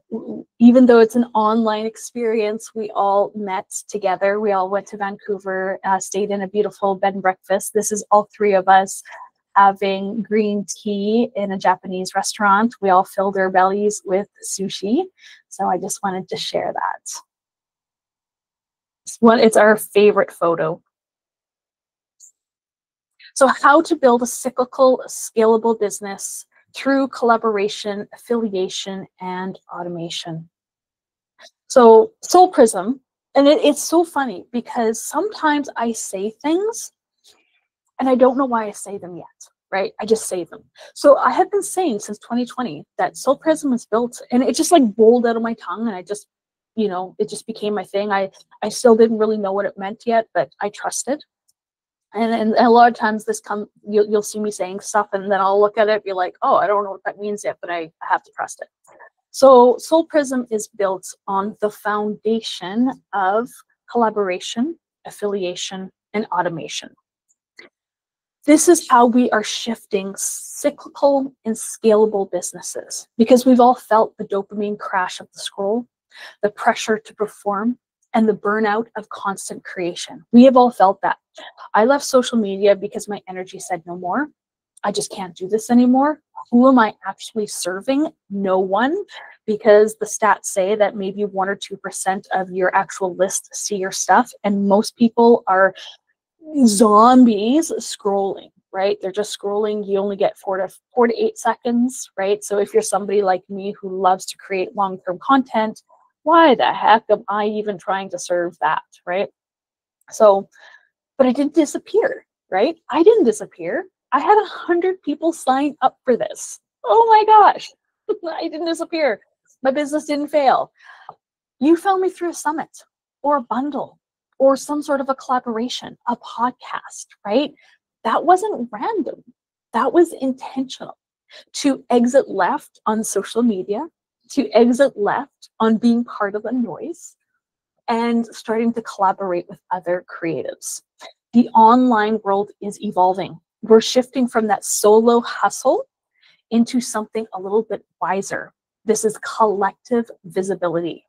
even though it's an online experience, we all met together. We all went to Vancouver, stayed in a beautiful bed and breakfast. This is all three of us having green tea in a Japanese restaurant. We all filled our bellies with sushi. So I just wanted to share that. It's our favorite photo. So how to build a cyclical, scalable business through collaboration, affiliation, and automation. So Soulprism, and it's so funny because sometimes I say things and I don't know why I say them yet, right? I just say them. So I have been saying since 2020 that Soulprism is built, and it just like rolled out of my tongue, and I just, you know, it just became my thing. I still didn't really know what it meant yet, but I trusted. And a lot of times you'll see me saying stuff and then I'll look at it and be like, oh, I don't know what that means yet, but I have to trust it. So Soulprism is built on the foundation of collaboration, affiliation, and automation. This is how we are shifting cyclical and scalable businesses because we've all felt the dopamine crash of the scroll, the pressure to perform, and the burnout of constant creation. We have all felt that. I left social media because my energy said no more. I just can't do this anymore. Who am I actually serving? No one, because the stats say that maybe 1 or 2% of your actual list see your stuff, and most people are zombies scrolling, right? They're just scrolling. You only get 4 to 8 seconds, right? So if you're somebody like me who loves to create long-term content, Why the heck am I even trying to serve that, right? So, but it didn't disappear, right? I didn't disappear. I had 100 people sign up for this. Oh my gosh, I didn't disappear. My business didn't fail. You found me through a summit or a bundle or some sort of a collaboration, a podcast, right? That wasn't random. That was intentional. To exit left on social media, to exit left on being part of the noise, and starting to collaborate with other creatives. The online world is evolving. We're shifting from that solo hustle into something a little bit wiser. This is collective visibility.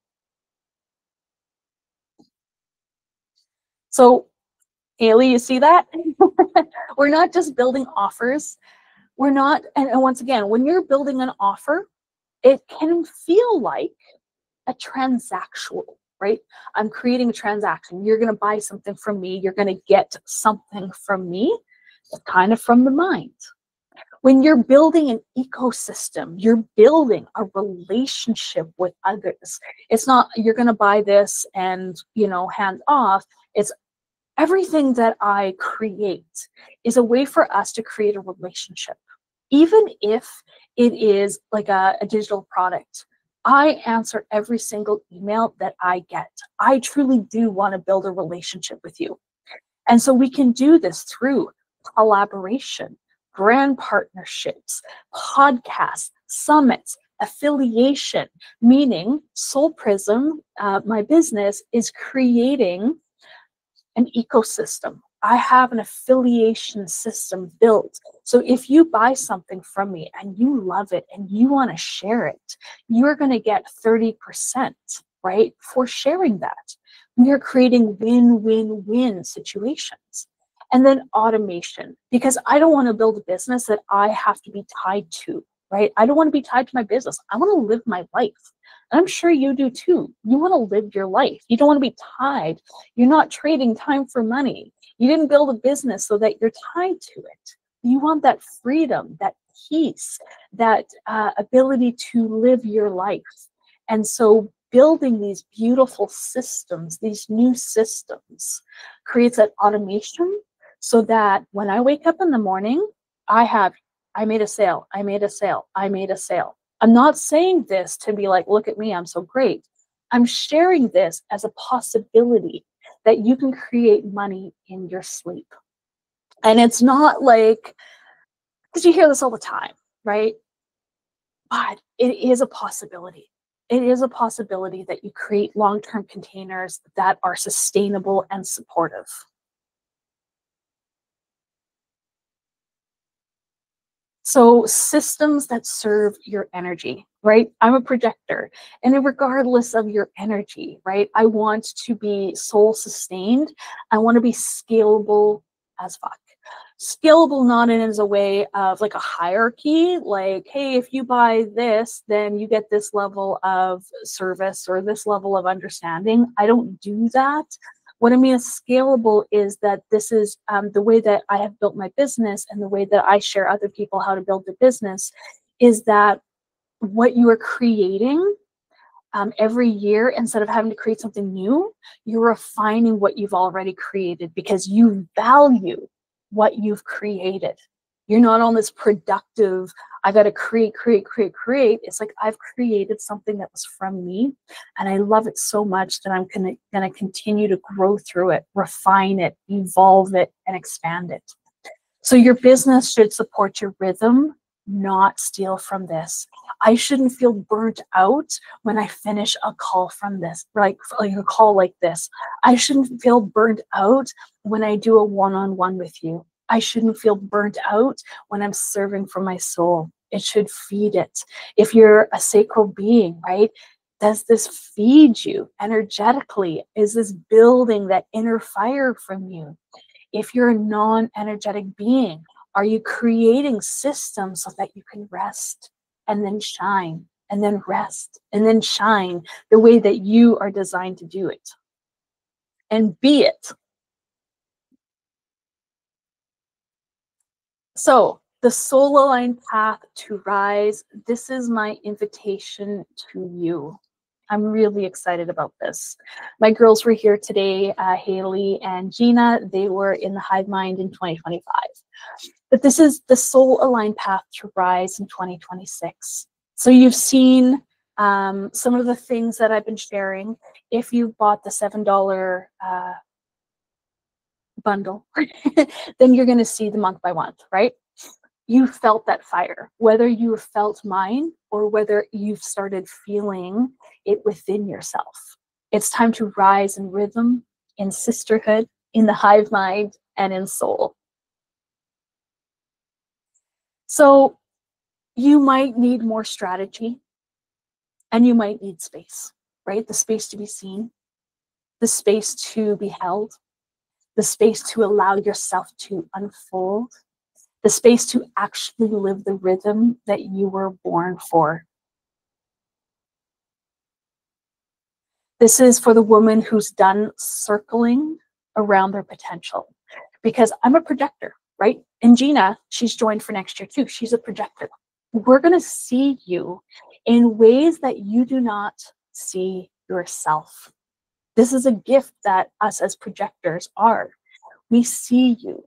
So, Haley, you see that? We're not just building offers. We're not, and once again, when you're building an offer, it can feel like a transactional, right? I'm creating a transaction. You're going to buy something from me. You're going to get something from me. It's kind of from the mind. When you're building an ecosystem, you're building a relationship with others. It's not you're going to buy this and, hand off. It's everything that I create is a way for us to create a relationship. Even if it is like a digital product, I answer every single email that I get. I truly do want to build a relationship with you. And so we can do this through collaboration, brand partnerships, podcasts, summits, affiliation, meaning Soulprism, my business, is creating an ecosystem. I have an affiliation system built. So if you buy something from me and you love it and you want to share it, you're going to get 30%, right, for sharing that. We're creating win-win-win situations. And then automation, because I don't want to build a business that I have to be tied to, right? I don't want to be tied to my business. I want to live my life. And I'm sure you do too. You want to live your life. You don't want to be tied. You're not trading time for money. You didn't build a business so that you're tied to it. You want that freedom, that peace, that ability to live your life. And so building these beautiful systems, these new systems, creates that automation so that when I wake up in the morning, I made a sale, I made a sale, I made a sale. I'm not saying this to be like, look at me, I'm so great. I'm sharing this as a possibility that you can create money in your sleep. And it's not like, because you hear this all the time, right? But it is a possibility. It is a possibility that you create long-term containers that are sustainable and supportive. So systems that serve your energy, right? I'm a projector, and regardless of your energy, right? I want to be soul sustained. I want to be scalable as fuck. Scalable not in as a way of like a hierarchy, like, hey, if you buy this, then you get this level of service or this level of understanding. I don't do that. What I mean is scalable is that this is the way that I have built my business and the way that I share other people how to build the business is that what you are creating every year, instead of having to create something new, you're refining what you've already created because you value what you've created. You're not on this productive, I got to create. It's like I've created something that was from me and I love it so much that I'm going to continue to grow through it, refine it, evolve it, and expand it. So your business should support your rhythm, not steal from this. I shouldn't feel burnt out when I finish a call from this, like a call like this. I shouldn't feel burnt out when I do a one-on-one with you. I shouldn't feel burnt out when I'm serving from my soul. It should feed it. If you're a sacral being, right? Does this feed you energetically? Is this building that inner fire from you? If you're a non-energetic being, are you creating systems so that you can rest and then shine and then rest and then shine the way that you are designed to do it? And be it. So the soul aligned path to rise, this is my invitation to you. I'm really excited about this. My girls were here today, Haley and Gina. They were in the Hive Mind in 2025. But this is the soul aligned path to rise in 2026. So you've seen some of the things that I've been sharing. If you bought the $7 bundle, then you're going to see the month by month, right? You felt that fire, whether you felt mine or whether you've started feeling it within yourself. It's time to rise in rhythm, in sisterhood, in the hive mind, and in soul. So you might need more strategy and you might need space, right? The space to be seen, the space to be held, the space to allow yourself to unfold, the space to actually live the rhythm that you were born for. This is for the woman who's done circling around their potential. Because I'm a projector, right? And Gina, she's joined for next year too. She's a projector. We're going to see you in ways that you do not see yourself. This is a gift that us as projectors are. We see you.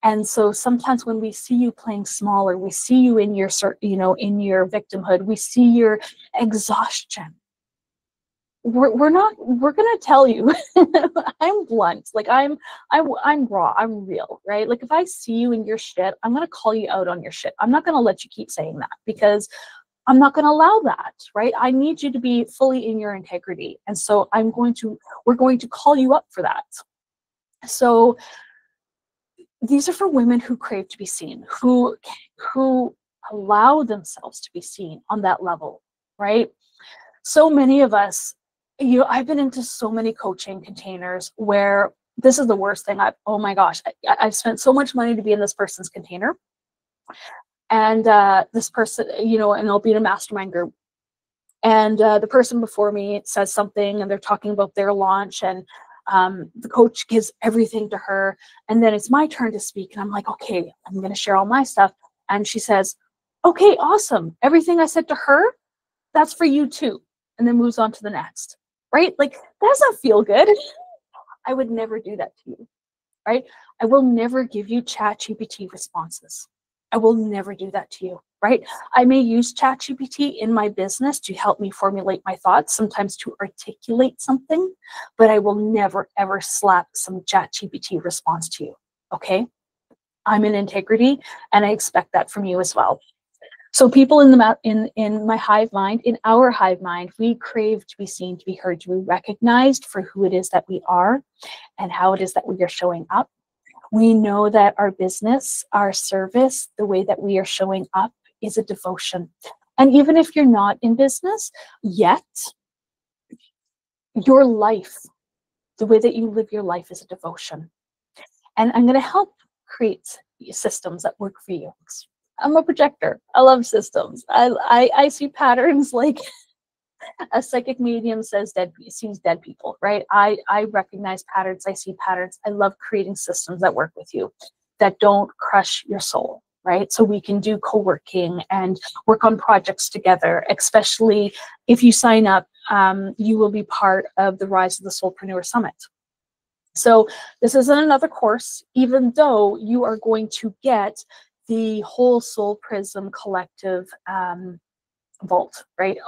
And so sometimes when we see you playing smaller, we see you in your, in your victimhood, we see your exhaustion. We're going to tell you, I'm blunt, like I'm raw, I'm real, right? Like if I see you in your shit, I'm going to call you out on your shit. I'm not going to let you keep saying that because I'm not going to allow that, right? I need you to be fully in your integrity. And so we're going to call you up for that. So these are for women who crave to be seen, who allow themselves to be seen on that level, right? So many of us, I've been into so many coaching containers where this is the worst thing. Oh my gosh, I've spent so much money to be in this person's container. And this person, and I'll be in a mastermind group. And the person before me says something and they're talking about their launch and the coach gives everything to her. And then it's my turn to speak. And I'm like, okay, I'm going to share all my stuff. And she says, okay, awesome. Everything I said to her, that's for you too. And then moves on to the next, right? Like, that doesn't feel good. I would never do that to you, right? I will never give you ChatGPT responses. I will never do that to you, right? I may use ChatGPT in my business to help me formulate my thoughts, sometimes to articulate something, but I will never, ever slap some ChatGPT response to you, okay? I'm in integrity, and I expect that from you as well. So people in my hive mind, in our hive mind, we crave to be seen, to be heard, to be recognized for who it is that we are and how it is that we are showing up. We know that our business, our service, the way that we are showing up is a devotion. And even if you're not in business yet, your life, the way that you live your life is a devotion. And I'm going to help create systems that work for you. I'm a projector. I love systems. I see patterns like a psychic medium sees dead people, right? I recognize patterns. I see patterns. I love creating systems that work with you, that don't crush your soul, right? So we can do co-working and work on projects together, especially if you sign up, you will be part of the Rise of the Soulpreneur Summit. So this isn't another course, even though you are going to get the whole Soulprism collective vault, right?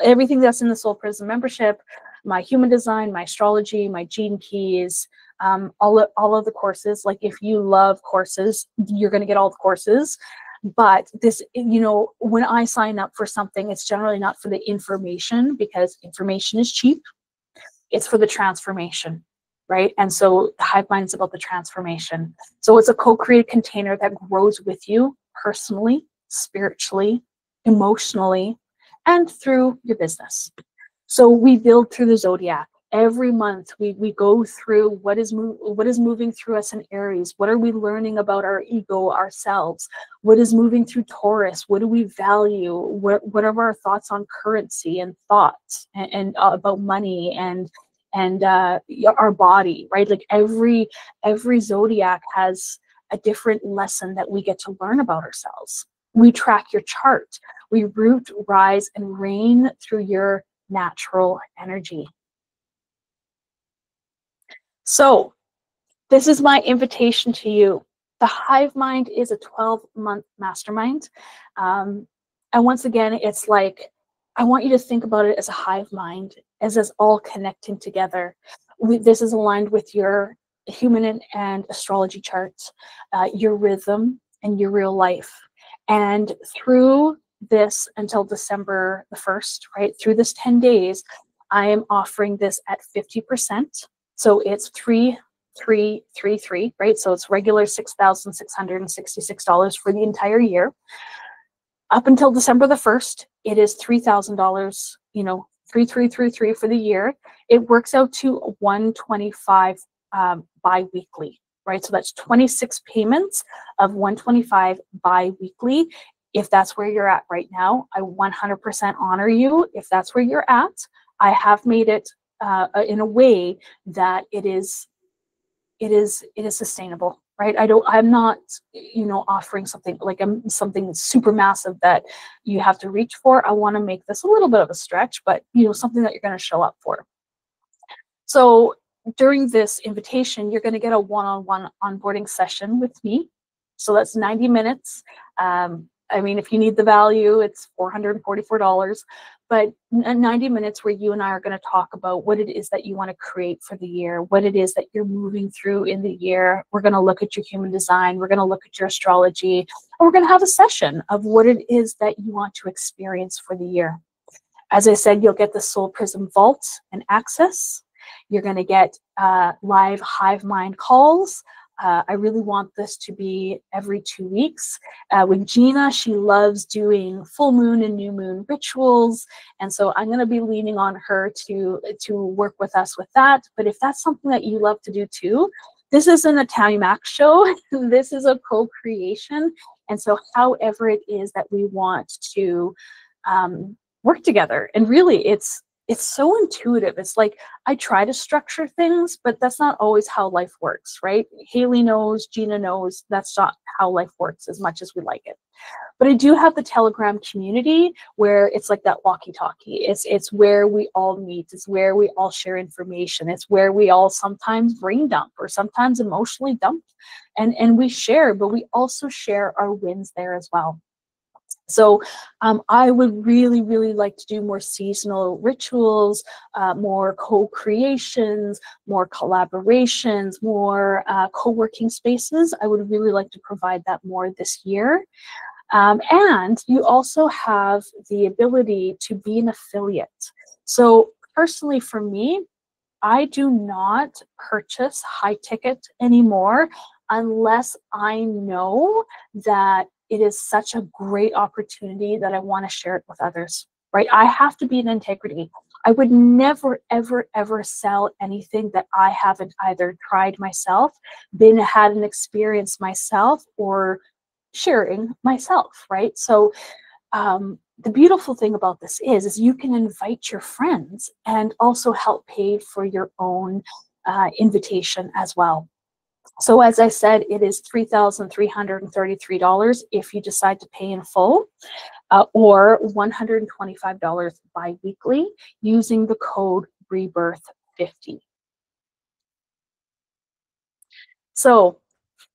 Everything that's in the Soulprism membership, my human design, my astrology, my gene keys, all of the courses. Like if you love courses, you're going to get all the courses. But this, when I sign up for something, it's generally not for the information, because information is cheap. It's for the transformation, right? And so the hive mind is about the transformation. So it's a co-created container that grows with you personally, spiritually, emotionally, and through your business. So we build through the zodiac. Every month we go through what is moving through us in Aries. What are we learning about our ego, ourselves? What is moving through Taurus? What do we value? What are our thoughts on currency and thoughts and about money and our body, right? Like every zodiac has a different lesson that we get to learn about ourselves. We track your chart. We root, rise, and reign through your natural energy. So this is my invitation to you. The Hive Mind is a 12-month mastermind. And once again, it's like, I want you to think about it as a hive mind, as us all connecting together. This is aligned with your human and astrology charts, your rhythm, and your real life. And through this until December the 1st, right, through this 10 days, I am offering this at 50%. So it's 3,333, right? So it's regular $6,666 for the entire year. Up until December the 1st, it is $3,000, you know, 3,333 for the year. It works out to $125 bi-weekly, right? So that's 26 payments of $125 bi-weekly. If that's where you're at right now, I 100% honor you. If that's where you're at, I have made it in a way that it is sustainable, right? I'm not, you know, offering something like something super massive that you have to reach for. I want to make this a little bit of a stretch, but, you know, something that you're going to show up for. So during this invitation, you're going to get a one-on-one onboarding session with me. So that's 90 minutes. I mean, if you need the value, it's $444, but 90 minutes where you and I are going to talk about what it is that you want to create for the year, what it is that you're moving through in the year. We're going to look at your human design. We're going to look at your astrology, and we're going to have a session of what it is that you want to experience for the year. As I said, you'll get the Soulprism Vault and access. You're going to get live Hive Mind calls. I really want this to be every 2 weeks. With Gina, she loves doing full moon and new moon rituals. And so I'm going to be leaning on her to work with us with that. But if that's something that you love to do too, this isn't a Tammy Mack show. This is a co-creation. And so however it is that we want to work together, and really it's so intuitive. It's like I try to structure things, but that's not always how life works, right? Haley knows, Gina knows, that's not how life works as much as we like it. But I do have the Telegram community where it's like that walkie-talkie. It's where we all meet. It's where we all share information. It's where we all sometimes brain dump or sometimes emotionally dump. And we share, but we also share our wins there as well. So I would really, really like to do more seasonal rituals, more co-creations, more collaborations, more co-working spaces. I would really like to provide that more this year. And you also have the ability to be an affiliate. So personally for me, I do not purchase high ticket anymore unless I know that it is such a great opportunity that I want to share it with others, right? I have to be in integrity. I would never, ever, ever sell anything that I haven't either tried myself, had an experience myself, or sharing myself, right? So the beautiful thing about this is you can invite your friends and also help pay for your own invitation as well. So as I said, it is $3,333 if you decide to pay in full, or $125 bi-weekly using the code rebirth50. So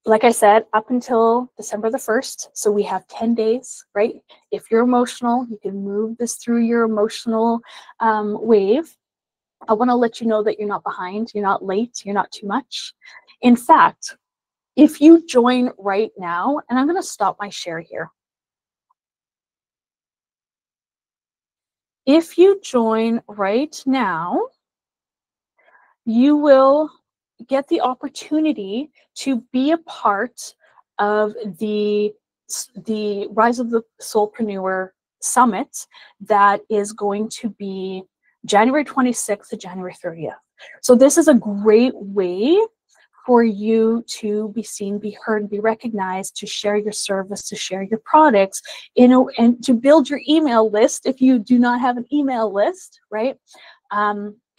like I said, up until December the 1st, so we have 10 days, right? If you're emotional, you can move this through your emotional wave. I want to let you know that you're not behind, you're not late, you're not too much. In fact, if you join right now, and I'm going to stop my share here. If you join right now, you will get the opportunity to be a part of the Rise of the Soulpreneur Summit that is going to be January 26th to January 30th. So this is a great way for you to be seen, be heard, be recognized, to share your service, to share your products, and to build your email list if you do not have an email list, right?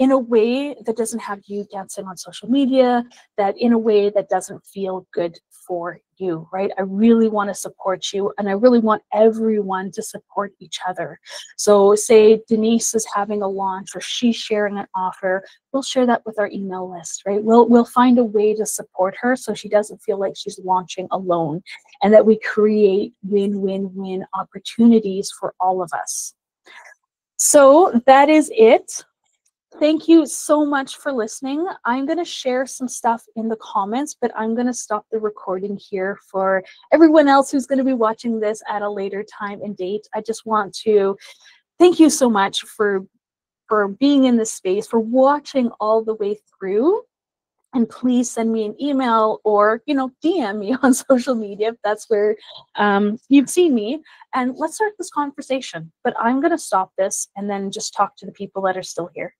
in a way that doesn't have you dancing on social media, that in a way that doesn't feel good for you, right? I really want to support you, and I really want everyone to support each other. So say Denise is having a launch or she's sharing an offer, we'll share that with our email list, right? We'll find a way to support her so she doesn't feel like she's launching alone, and that we create win-win-win opportunities for all of us. So that is it. Thank you so much for listening. I'm going to share some stuff in the comments, but I'm going to stop the recording here for everyone else who's going to be watching this at a later time and date. I just want to thank you so much for being in this space, for watching all the way through. And please send me an email or, you know, DM me on social media if that's where you've seen me. And let's start this conversation. But I'm going to stop this and then just talk to the people that are still here.